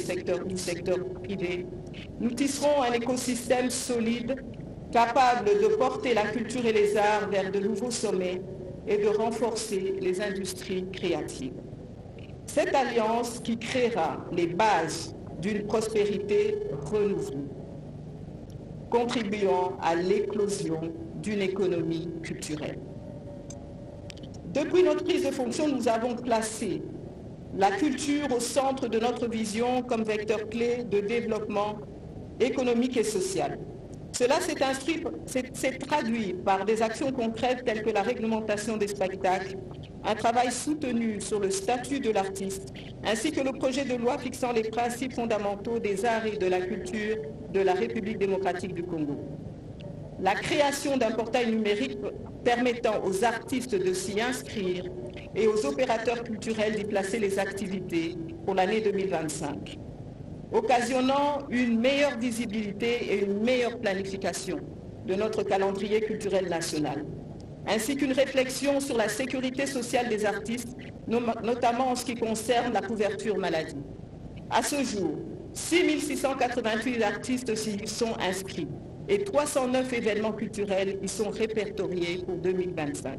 secteur privé, nous tisserons un écosystème solide, capable de porter la culture et les arts vers de nouveaux sommets et de renforcer les industries créatives. Cette alliance qui créera les bases d'une prospérité renouvelée, contribuant à l'éclosion d'une économie culturelle. Depuis notre prise de fonction, nous avons placé la culture au centre de notre vision comme vecteur clé de développement économique et social. Cela s'est traduit par des actions concrètes telles que la réglementation des spectacles, un travail soutenu sur le statut de l'artiste, ainsi que le projet de loi fixant les principes fondamentaux des arts et de la culture de la République démocratique du Congo. La création d'un portail numérique permettant aux artistes de s'y inscrire et aux opérateurs culturels d'y placer les activités pour l'année 2025, occasionnant une meilleure visibilité et une meilleure planification de notre calendrier culturel national, ainsi qu'une réflexion sur la sécurité sociale des artistes, notamment en ce qui concerne la couverture maladie. À ce jour, 6 688 artistes y sont inscrits et 309 événements culturels y sont répertoriés pour 2025.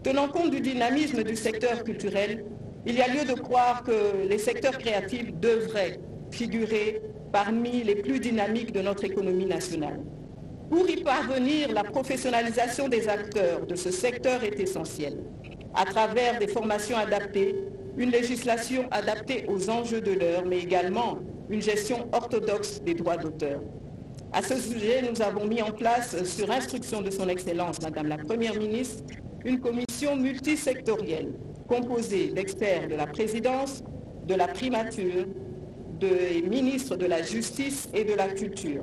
Tenant compte du dynamisme du secteur culturel, il y a lieu de croire que les secteurs créatifs devraient figurer parmi les plus dynamiques de notre économie nationale. Pour y parvenir, la professionnalisation des acteurs de ce secteur est essentielle, à travers des formations adaptées, une législation adaptée aux enjeux de l'heure, mais également une gestion orthodoxe des droits d'auteur. À ce sujet, nous avons mis en place, sur instruction de son Excellence, Madame la Première ministre, une commission multisectorielle composée d'experts de la présidence, de la primature, des ministres de la Justice et de la Culture.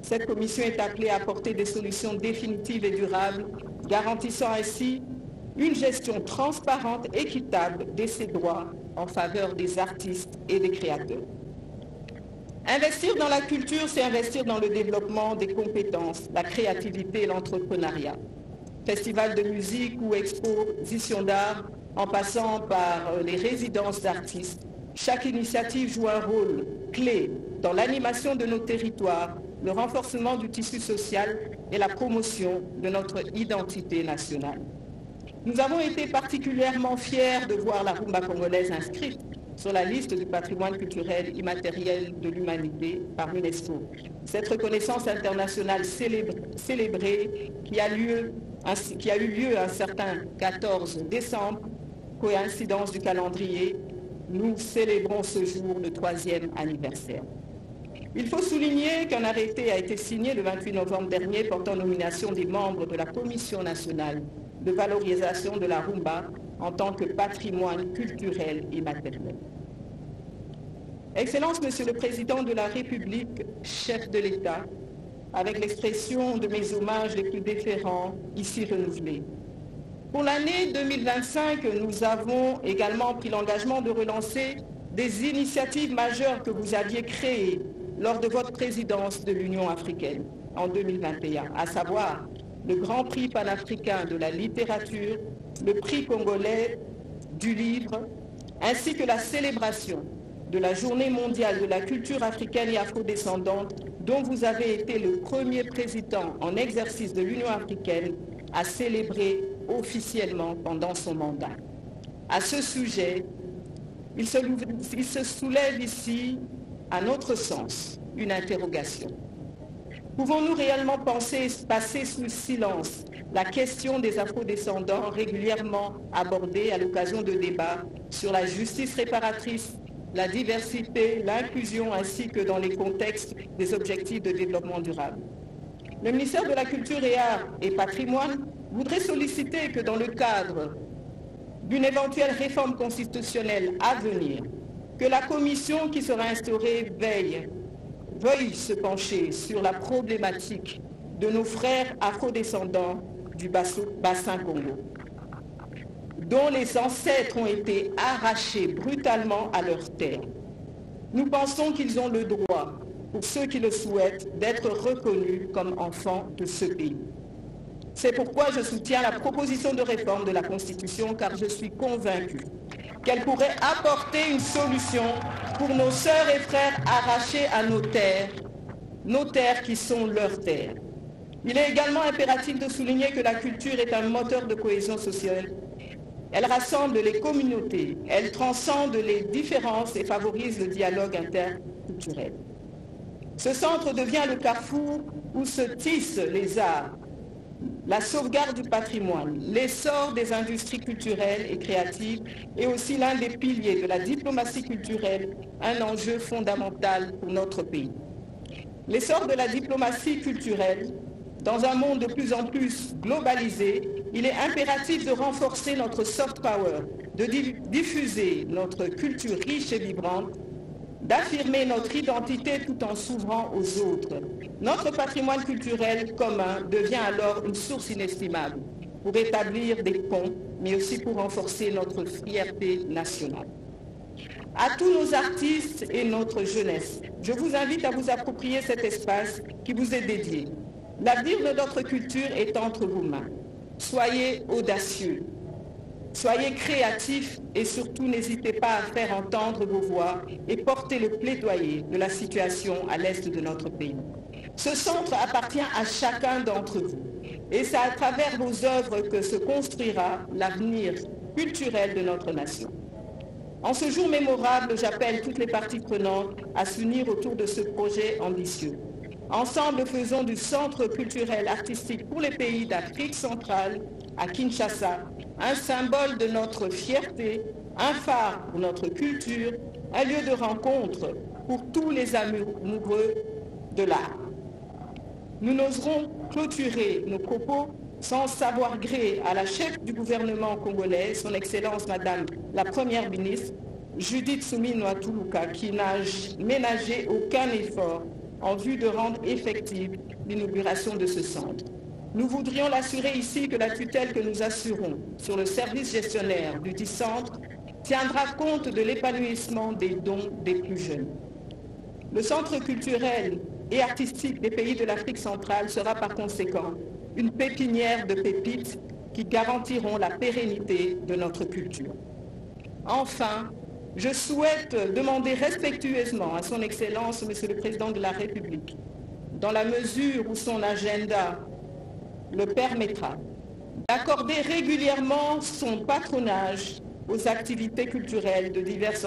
Cette commission est appelée à apporter des solutions définitives et durables, garantissant ainsi une gestion transparente, équitable de ces droits en faveur des artistes et des créateurs. Investir dans la culture, c'est investir dans le développement des compétences, la créativité et l'entrepreneuriat. Festivals de musique ou expositions d'art, en passant par les résidences d'artistes, chaque initiative joue un rôle clé dans l'animation de nos territoires, le renforcement du tissu social et la promotion de notre identité nationale. Nous avons été particulièrement fiers de voir la rumba congolaise inscrite sur la liste du patrimoine culturel immatériel de l'humanité par l'UNESCO. Cette reconnaissance internationale célébrée qui a eu lieu un certain 14 décembre, coïncidence du calendrier, nous célébrons ce jour le 3e anniversaire. Il faut souligner qu'un arrêté a été signé le 28 novembre dernier portant nomination des membres de la Commission nationale de valorisation de la rumba en tant que patrimoine culturel immatériel. Excellence, Monsieur le Président de la République, chef de l'État, avec l'expression de mes hommages les plus déférents ici renouvelés. Pour l'année 2025, nous avons également pris l'engagement de relancer des initiatives majeures que vous aviez créées lors de votre présidence de l'Union africaine en 2021, à savoir le Grand Prix panafricain de la littérature, le Prix congolais du livre, ainsi que la célébration de la Journée mondiale de la culture africaine et afrodescendante, dont vous avez été le premier président en exercice de l'Union africaine à célébrer officiellement pendant son mandat. À ce sujet, il se soulève ici, à notre sens, une interrogation. Pouvons-nous réellement passer sous silence la question des afrodescendants régulièrement abordée à l'occasion de débats sur la justice réparatrice, la diversité, l'inclusion ainsi que dans les contextes des objectifs de développement durable? Le ministère de la Culture et Arts et Patrimoine voudrait solliciter que dans le cadre d'une éventuelle réforme constitutionnelle à venir, que la commission qui sera instaurée veuille se pencher sur la problématique de nos frères afrodescendants du bassin Congo, dont les ancêtres ont été arrachés brutalement à leurs terres. Nous pensons qu'ils ont le droit, pour ceux qui le souhaitent, d'être reconnus comme enfants de ce pays. C'est pourquoi je soutiens la proposition de réforme de la Constitution, car je suis convaincu qu'elle pourrait apporter une solution pour nos sœurs et frères arrachés à nos terres qui sont leurs terres. Il est également impératif de souligner que la culture est un moteur de cohésion sociale. Elle rassemble les communautés, elle transcende les différences et favorise le dialogue interculturel. Ce centre devient le carrefour où se tissent les arts, la sauvegarde du patrimoine, l'essor des industries culturelles et créatives est aussi l'un des piliers de la diplomatie culturelle, un enjeu fondamental pour notre pays. L'essor de la diplomatie culturelle, dans un monde de plus en plus globalisé, il est impératif de renforcer notre soft power, de diffuser notre culture riche et vibrante, d'affirmer notre identité tout en s'ouvrant aux autres. Notre patrimoine culturel commun devient alors une source inestimable pour établir des ponts, mais aussi pour renforcer notre fierté nationale. À tous nos artistes et notre jeunesse, je vous invite à vous approprier cet espace qui vous est dédié. L'avenir de notre culture est entre vos mains. Soyez audacieux, soyez créatifs et surtout n'hésitez pas à faire entendre vos voix et porter le plaidoyer de la situation à l'est de notre pays. Ce centre appartient à chacun d'entre vous et c'est à travers vos œuvres que se construira l'avenir culturel de notre nation. En ce jour mémorable, j'appelle toutes les parties prenantes à s'unir autour de ce projet ambitieux. Ensemble, faisons du Centre culturel artistique pour les pays d'Afrique centrale à Kinshasa un symbole de notre fierté, un phare pour notre culture, un lieu de rencontre pour tous les amoureux de l'art. Nous n'oserons clôturer nos propos sans savoir gré à la chef du gouvernement congolais, son Excellence Madame la Première ministre, Judith Suminwa Tuluka, qui n'a ménagé aucun effort en vue de rendre effective l'inauguration de ce centre. Nous voudrions l'assurer ici que la tutelle que nous assurons sur le service gestionnaire du dit centre tiendra compte de l'épanouissement des dons des plus jeunes. Le centre culturel et artistique des pays de l'Afrique centrale sera par conséquent une pépinière de pépites qui garantiront la pérennité de notre culture. Enfin, je souhaite demander respectueusement à son Excellence, Monsieur le Président de la République, dans la mesure où son agenda le permettra, d'accorder régulièrement son patronage aux activités culturelles de diverses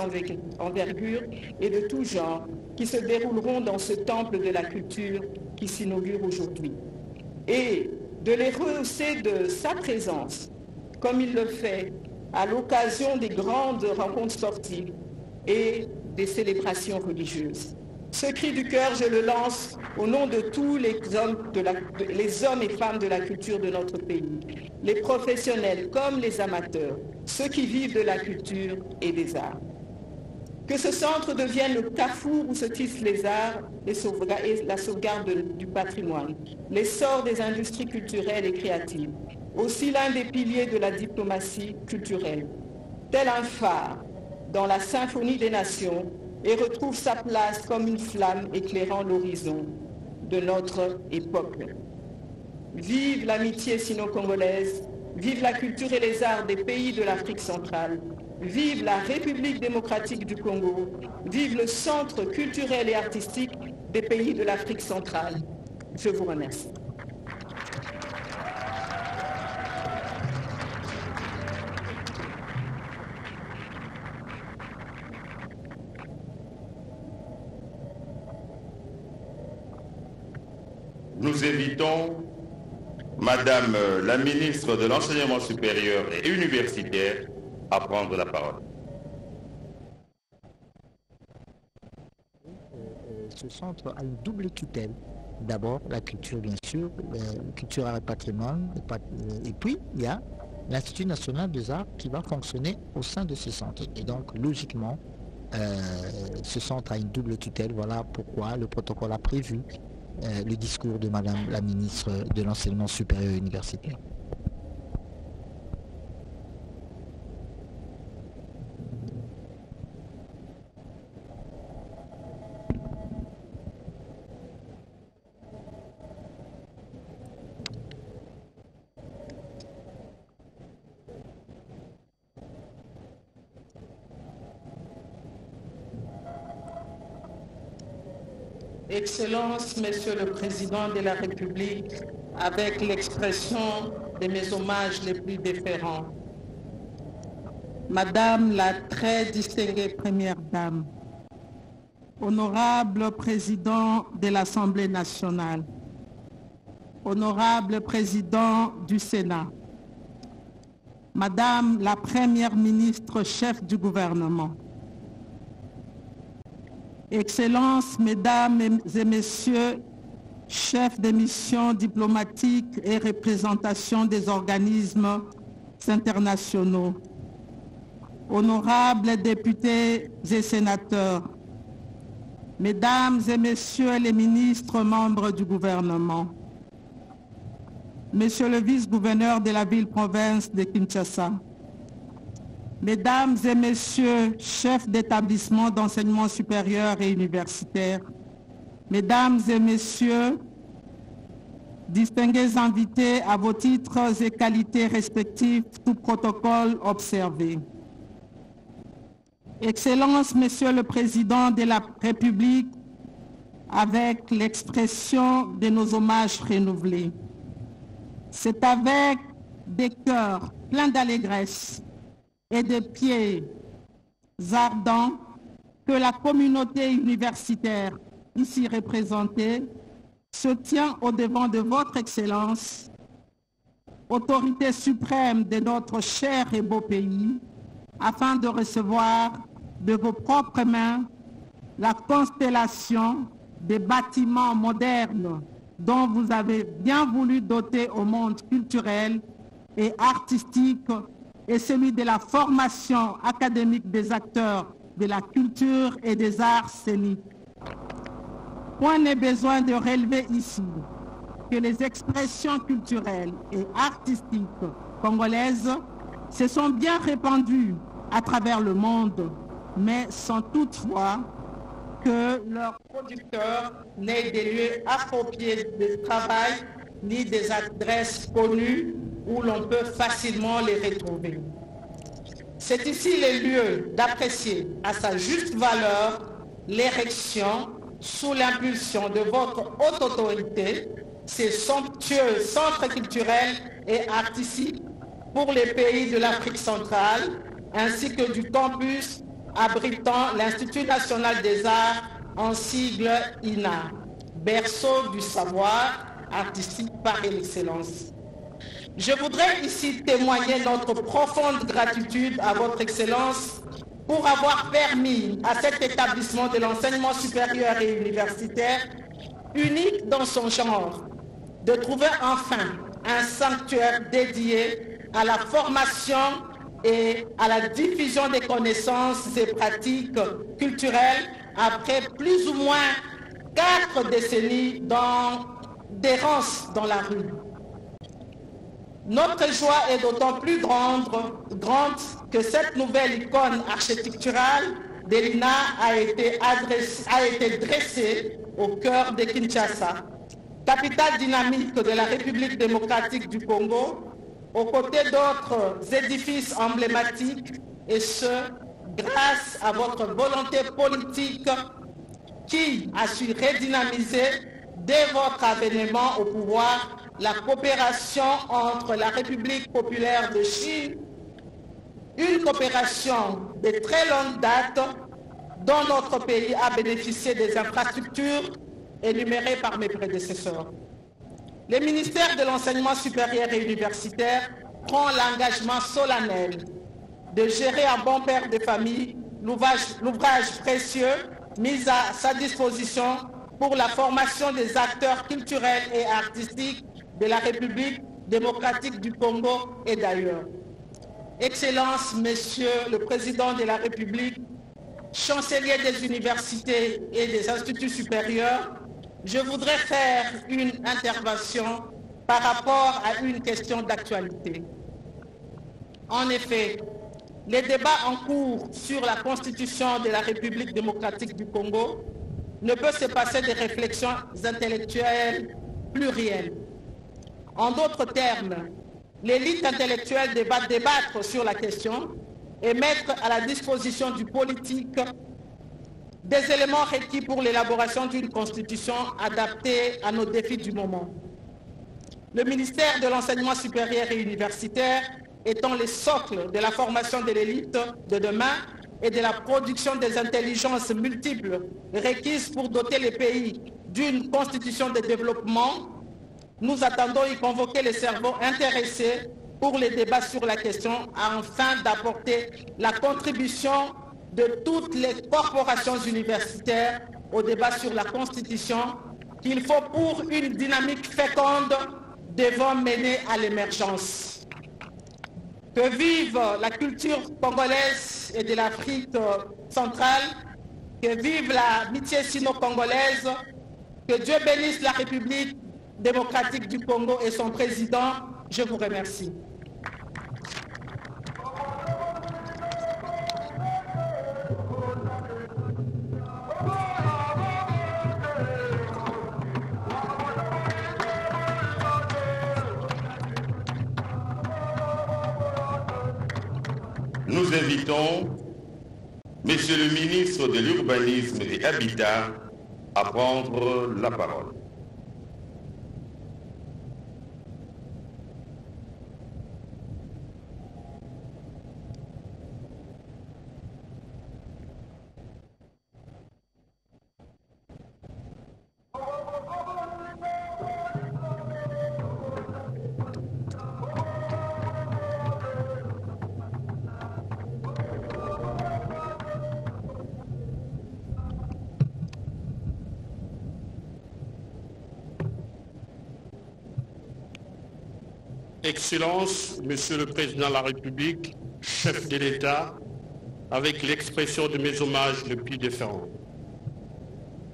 envergures et de tout genre qui se dérouleront dans ce temple de la culture qui s'inaugure aujourd'hui. Et de les rehausser de sa présence, comme il le fait à l'occasion des grandes rencontres sportives et des célébrations religieuses. Ce cri du cœur, je le lance au nom de tous les hommes et femmes de la culture de notre pays, les professionnels comme les amateurs, ceux qui vivent de la culture et des arts. Que ce centre devienne le carrefour où se tissent les arts et la sauvegarde du patrimoine, l'essor des industries culturelles et créatives, aussi l'un des piliers de la diplomatie culturelle, tel un phare dans la symphonie des nations et retrouve sa place comme une flamme éclairant l'horizon de notre époque. Vive l'amitié sino-congolaise, vive la culture et les arts des pays de l'Afrique centrale, vive la République démocratique du Congo, vive le centre culturel et artistique des pays de l'Afrique centrale. Je vous remercie. Nous invitons Madame la ministre de l'Enseignement supérieur et universitaire à prendre la parole. Ce centre a une double tutelle. D'abord la culture, bien sûr, culture et patrimoine, et puis il y a l'Institut national des arts qui va fonctionner au sein de ce centre. Et donc logiquement, ce centre a une double tutelle. Voilà pourquoi le protocole a prévu le discours de Madame la ministre de l'Enseignement supérieur et universitaire. Excellences, Monsieur le Président de la République, avec l'expression de mes hommages les plus déférents. Madame la très distinguée Première Dame, Honorable Président de l'Assemblée nationale, Honorable Président du Sénat, Madame la Première ministre chef du gouvernement, Excellences, Mesdames et Messieurs, chefs des missions diplomatiques et représentation des organismes internationaux, honorables députés et sénateurs, Mesdames et Messieurs les ministres membres du gouvernement, Monsieur le vice-gouverneur de la ville-province de Kinshasa, Mesdames et Messieurs chefs d'établissement d'enseignement supérieur et universitaire, Mesdames et Messieurs, distingués invités à vos titres et qualités respectifs, tout protocole observé. Excellences, Monsieur le Président de la République, avec l'expression de nos hommages renouvelés. C'est avec des cœurs pleins d'allégresse et de pieds ardents que la communauté universitaire ici représentée se tient au-devant de votre Excellence, autorité suprême de notre cher et beau pays, afin de recevoir de vos propres mains la constellation des bâtiments modernes dont vous avez bien voulu doter au monde culturel et artistique et celui de la formation académique des acteurs de la culture et des arts scéniques. Point n'est besoin de relever ici que les expressions culturelles et artistiques congolaises se sont bien répandues à travers le monde, mais sans toutefois que leurs producteurs n'aient des lieux appropriés de travail ni des adresses connues où l'on peut facilement les retrouver. C'est ici le lieu d'apprécier à sa juste valeur l'érection, sous l'impulsion de votre haute autorité, ces somptueux centres culturels et artistiques pour les pays de l'Afrique centrale, ainsi que du campus abritant l'Institut national des arts, en sigle INA, berceau du savoir artistique par excellence. Je voudrais ici témoigner notre profonde gratitude à votre Excellence pour avoir permis à cet établissement de l'enseignement supérieur et universitaire, unique dans son genre, de trouver enfin un sanctuaire dédié à la formation et à la diffusion des connaissances et pratiques culturelles après plus ou moins 4 décennies d'errance dans la rue. Notre joie est d'autant plus grande que cette nouvelle icône architecturale de l'INA a été dressée au cœur de Kinshasa, capitale dynamique de la République démocratique du Congo, aux côtés d'autres édifices emblématiques, et ce, grâce à votre volonté politique qui a su redynamiser dès votre avènement au pouvoir la coopération entre la République populaire de Chine, une coopération de très longue date dont notre pays a bénéficié des infrastructures énumérées par mes prédécesseurs. Le ministère de l'Enseignement supérieur et universitaire prend l'engagement solennel de gérer à bon père de famille l'ouvrage précieux mis à sa disposition pour la formation des acteurs culturels et artistiques de la République démocratique du Congo et d'ailleurs. Excellences, Monsieur le Président de la République, chancelier des universités et des instituts supérieurs, je voudrais faire une intervention par rapport à une question d'actualité. En effet, les débats en cours sur la Constitution de la République démocratique du Congo ne peuvent se passer des réflexions intellectuelles plurielles. En d'autres termes, l'élite intellectuelle va débattre sur la question et mettre à la disposition du politique des éléments requis pour l'élaboration d'une constitution adaptée à nos défis du moment. le ministère de l'Enseignement supérieur et universitaire étant le socle de la formation de l'élite de demain et de la production des intelligences multiples requises pour doter les pays d'une constitution de développement, nous attendons y convoquer les cerveaux intéressés pour les débats sur la question afin d'apporter la contribution de toutes les corporations universitaires au débat sur la Constitution qu'il faut pour une dynamique féconde devant mener à l'émergence. Que vive la culture congolaise et de l'Afrique centrale, que vive l'amitié sino-congolaise, que Dieu bénisse la République démocratique du Congo et son président. Je vous remercie. Nous invitons Monsieur le ministre de l'Urbanisme et Habitat à prendre la parole. Excellences, Monsieur le Président de la République, chef de l'État, avec l'expression de mes hommages les plus différents.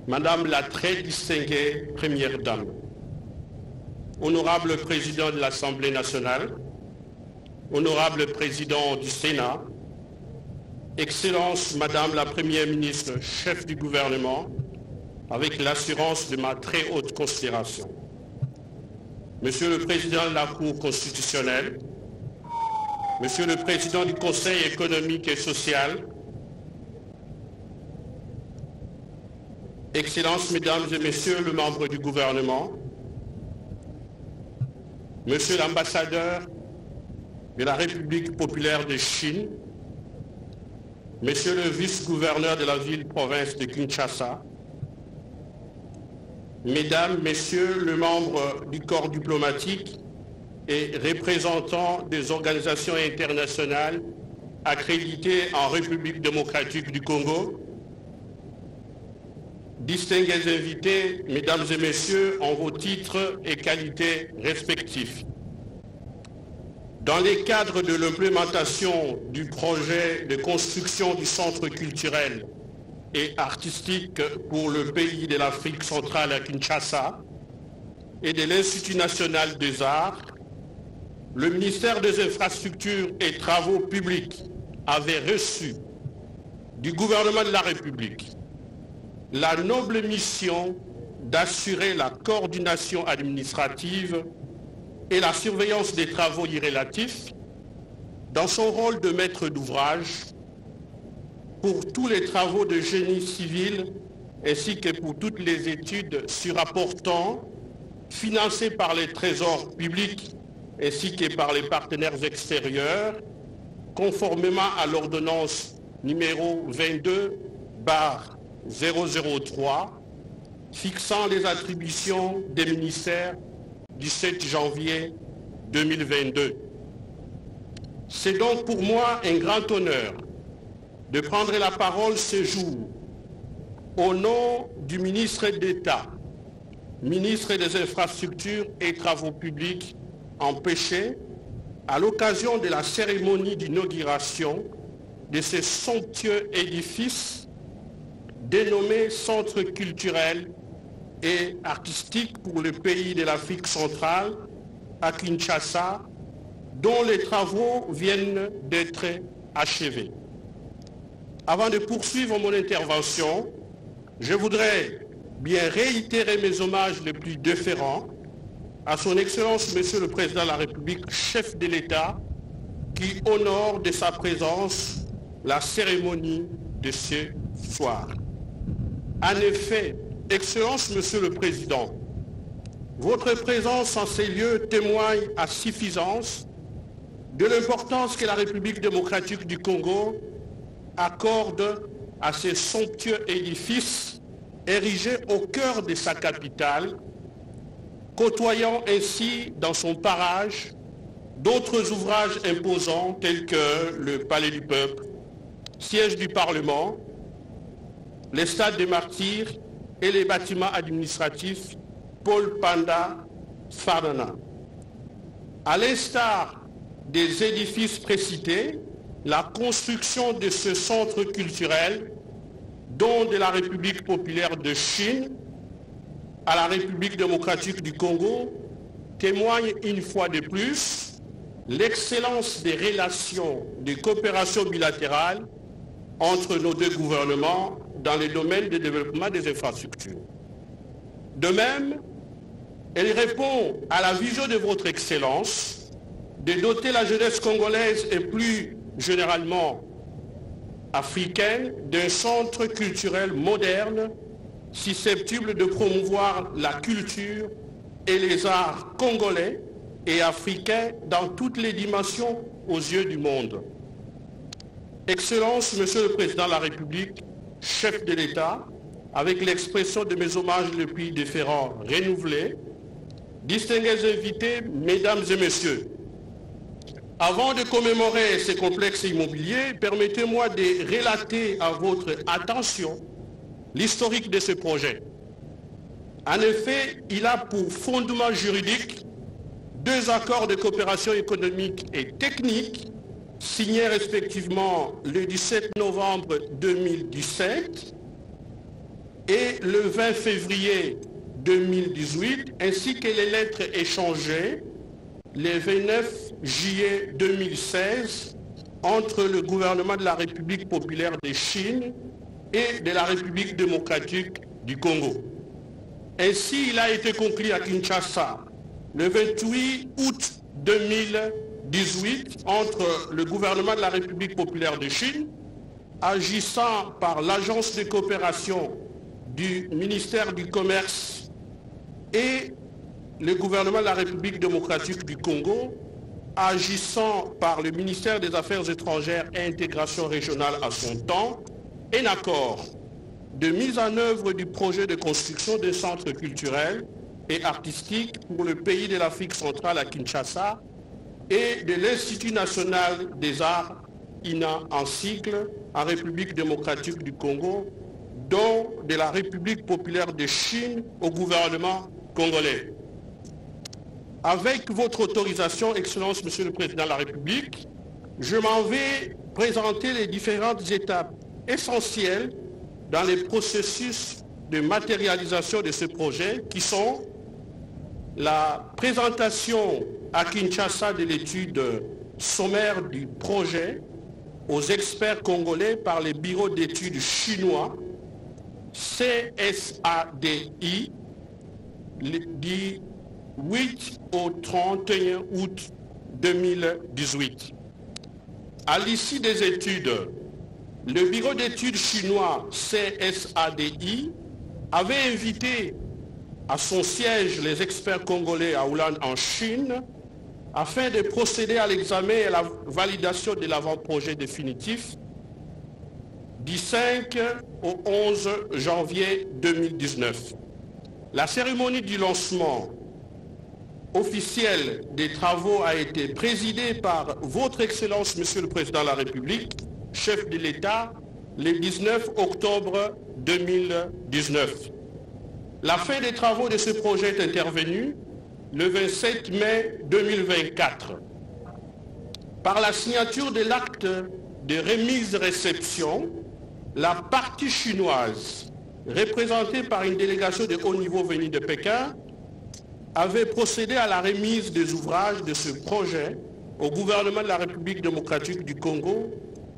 Madame la très distinguée Première Dame, Honorable Président de l'Assemblée nationale, Honorable Président du Sénat, Excellence Madame la Première ministre, chef du gouvernement, avec l'assurance de ma très haute considération. Monsieur le Président de la Cour constitutionnelle, Monsieur le Président du Conseil économique et social, Excellences, Mesdames et Messieurs les membres du gouvernement, Monsieur l'ambassadeur de la République populaire de Chine, Monsieur le vice-gouverneur de la ville-province de Kinshasa, Mesdames, Messieurs les membres du corps diplomatique et représentants des organisations internationales accréditées en République démocratique du Congo, distingués invités, Mesdames et Messieurs, en vos titres et qualités respectifs. Dans les cadres de l'implémentation du projet de construction du centre culturel et artistique pour le pays de l'Afrique centrale à Kinshasa et de l'Institut national des arts, le ministère des Infrastructures et Travaux publics avait reçu du gouvernement de la République la noble mission d'assurer la coordination administrative et la surveillance des travaux y relatifs dans son rôle de maître d'ouvrage pour tous les travaux de génie civil ainsi que pour toutes les études surapportant financées par les trésors publics ainsi que par les partenaires extérieurs, conformément à l'ordonnance numéro 22/003 fixant les attributions des ministères du 7 janvier 2022. C'est donc pour moi un grand honneur de prendre la parole ce jour au nom du ministre d'État, ministre des Infrastructures et Travaux publics, empêché à l'occasion de la cérémonie d'inauguration de ce somptueux édifice dénommé Centre culturel et artistique pour le pays de l'Afrique centrale à Kinshasa, dont les travaux viennent d'être achevés. Avant de poursuivre mon intervention, je voudrais bien réitérer mes hommages les plus déférents à son Excellence, Monsieur le Président de la République, chef de l'État, qui honore de sa présence la cérémonie de ce soir. En effet, Excellence, Monsieur le Président, votre présence en ces lieux témoigne à suffisance de l'importance que la République démocratique du Congo accorde à ces somptueux édifices érigés au cœur de sa capitale, côtoyant ainsi dans son parage d'autres ouvrages imposants tels que le Palais du Peuple, siège du Parlement, les stades des martyrs et les bâtiments administratifs Paul Panda Fardana. À l'instar des édifices précités, la construction de ce centre culturel, don de la République populaire de Chine à la République démocratique du Congo, témoigne une fois de plus l'excellence des relations de coopération bilatérale entre nos deux gouvernements dans les domaines de développement des infrastructures. De même, elle répond à la vision de votre Excellence de doter la jeunesse congolaise et plus généralement africaine d'un centre culturel moderne susceptible de promouvoir la culture et les arts congolais et africains dans toutes les dimensions aux yeux du monde. Excellence, Monsieur le Président de la République, chef de l'État, avec l'expression de mes hommages les plus déférents renouvelés, distingués invités, Mesdames et Messieurs, avant de commémorer ces complexes immobiliers, permettez-moi de relater à votre attention l'historique de ce projet. En effet, il a pour fondement juridique 2 accords de coopération économique et technique signés respectivement le 17 novembre 2017 et le 20 février 2018, ainsi que les lettres échangées le 29 juillet 2016 entre le gouvernement de la République populaire de Chine et de la République démocratique du Congo. Ainsi, il a été conclu à Kinshasa le 28 août 2018 entre le gouvernement de la République populaire de Chine, agissant par l'agence de coopération du ministère du Commerce et le gouvernement de la République démocratique du Congo, agissant par le ministère des Affaires étrangères et intégration régionale à son temps, un accord de mise en œuvre du projet de construction d'un centre culturel et artistique pour le pays de l'Afrique centrale à Kinshasa et de l'Institut national des arts, INA en cycle, en République démocratique du Congo, dont de la République populaire de Chine au gouvernement congolais. Avec votre autorisation, Excellence, Monsieur le Président de la République, je m'en vais présenter les différentes étapes essentielles dans les processus de matérialisation de ce projet qui sont la présentation à Kinshasa de l'étude sommaire du projet aux experts congolais par les bureaux d'études chinois CSADI du 8 au 31 août 2018. À l'issue des études, le bureau d'études chinois CSADI avait invité à son siège les experts congolais à Wuhan en Chine afin de procéder à l'examen et à la validation de l'avant-projet définitif du 5 au 11 janvier 2019. La cérémonie du lancement officiel des travaux a été présidée par Votre Excellence, Monsieur le Président de la République, chef de l'État, le 19 octobre 2019. La fin des travaux de ce projet est intervenue le 27 mai 2024. Par la signature de l'acte de remise-réception, la partie chinoise, représentée par une délégation de haut niveau venue de Pékin, avait procédé à la remise des ouvrages de ce projet au gouvernement de la République démocratique du Congo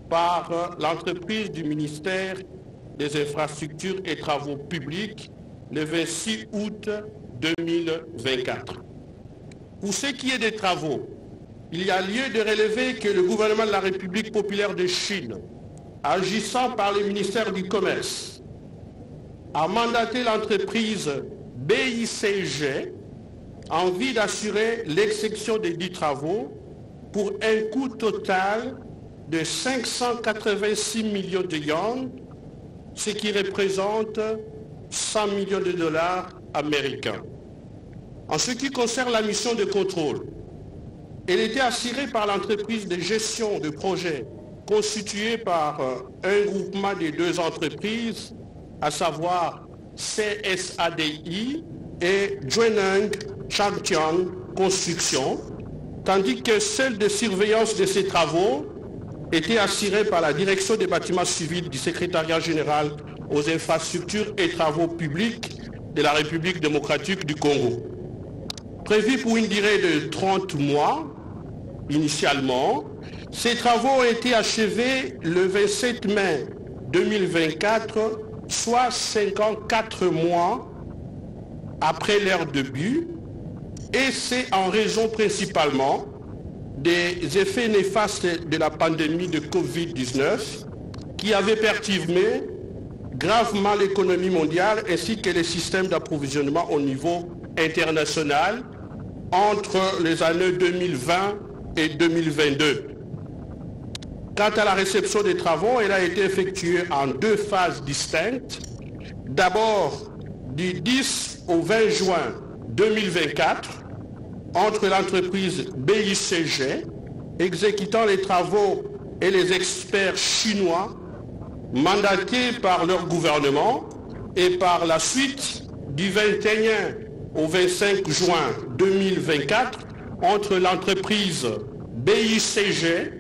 par l'entreprise du ministère des Infrastructures et Travaux publics le 26 août 2024. Pour ce qui est des travaux, il y a lieu de relever que le gouvernement de la République populaire de Chine, agissant par le ministère du Commerce, a mandaté l'entreprise BICG en vue d'assurer l'exécution des 10 travaux pour un coût total de 586 millions de yuans, ce qui représente 100 millions de dollars américains. En ce qui concerne la mission de contrôle, elle était assurée par l'entreprise de gestion de projet constituée par un groupement des 2 entreprises, à savoir CSADI et Joineng Champion Construction, tandis que celle de surveillance de ces travaux était assurée par la direction des bâtiments civils du secrétariat général aux infrastructures et travaux publics de la République démocratique du Congo. Prévu pour une durée de 30 mois, initialement, ces travaux ont été achevés le 27 mai 2024, soit 54 mois après leur début, et c'est en raison principalement des effets néfastes de la pandémie de Covid-19 qui avaient perturbé gravement l'économie mondiale ainsi que les systèmes d'approvisionnement au niveau international entre les années 2020 et 2022. Quant à la réception des travaux, elle a été effectuée en 2 phases distinctes. D'abord, du 10 au 20 juin 2024, entre l'entreprise BICG, exécutant les travaux, et les experts chinois mandatés par leur gouvernement, et par la suite, du 21 au 25 juin 2024, entre l'entreprise BICG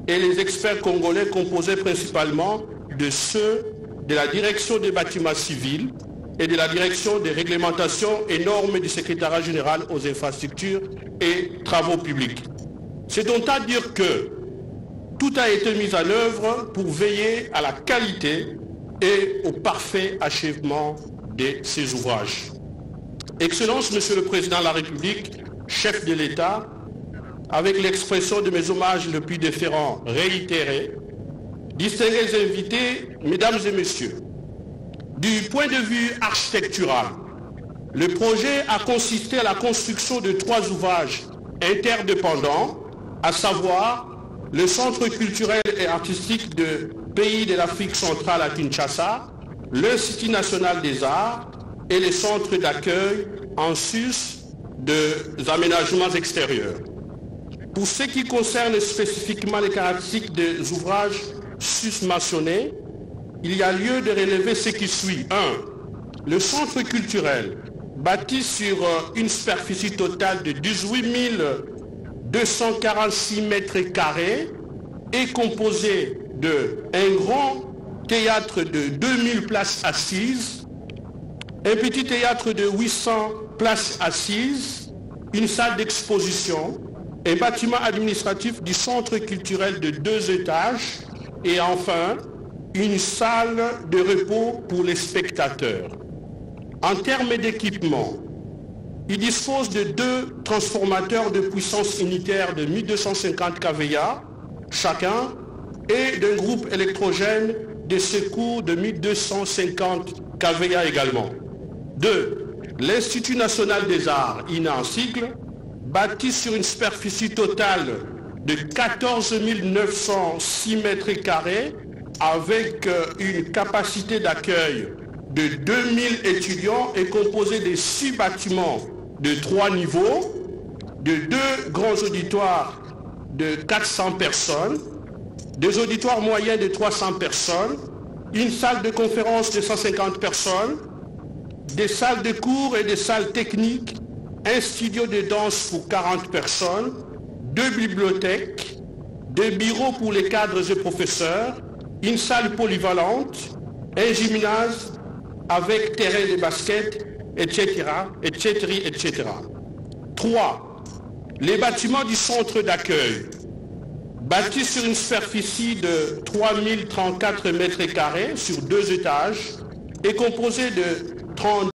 et les experts congolais composés principalement de ceux de la direction des bâtiments civils et de la direction des réglementations et normes du secrétariat général aux infrastructures et travaux publics. C'est donc à dire que tout a été mis en œuvre pour veiller à la qualité et au parfait achèvement de ces ouvrages. Excellence, Monsieur le Président de la République, chef de l'État, avec l'expression de mes hommages les plus déférents réitérés, distingués invités, Mesdames et Messieurs, du point de vue architectural, le projet a consisté à la construction de 3 ouvrages interdépendants, à savoir le Centre culturel et artistique de pays de l'Afrique centrale à Kinshasa, l'Institut national des arts et les centres d'accueil en sus des aménagements extérieurs. Pour ce qui concerne spécifiquement les caractéristiques des ouvrages susmentionnés, il y a lieu de relever ce qui suit. 1. Le centre culturel, bâti sur une superficie totale de 18 246 mètres carrés, est composé d'un grand théâtre de 2000 places assises, un petit théâtre de 800 places assises, une salle d'exposition, un bâtiment administratif du centre culturel de 2 étages et enfin une salle de repos pour les spectateurs. En termes d'équipement, il dispose de 2 transformateurs de puissance unitaire de 1250 kVA chacun et d'un groupe électrogène de secours de 1250 kVA également. 2. L'Institut national des arts, INA en sigle, bâti sur une superficie totale de 14 906 mètres carrés avec une capacité d'accueil de 2000 étudiants est composé de 6 bâtiments de 3 niveaux, de 2 grands auditoires de 400 personnes, des auditoires moyens de 300 personnes, une salle de conférence de 150 personnes, des salles de cours et des salles techniques, un studio de danse pour 40 personnes, 2 bibliothèques, des bureaux pour les cadres et professeurs, une salle polyvalente, un gymnase avec terrain de basket, etc., etc., etc. 3. Les bâtiments du centre d'accueil, bâti sur une superficie de 3034 mètres carrés sur 2 étages, est composé de 30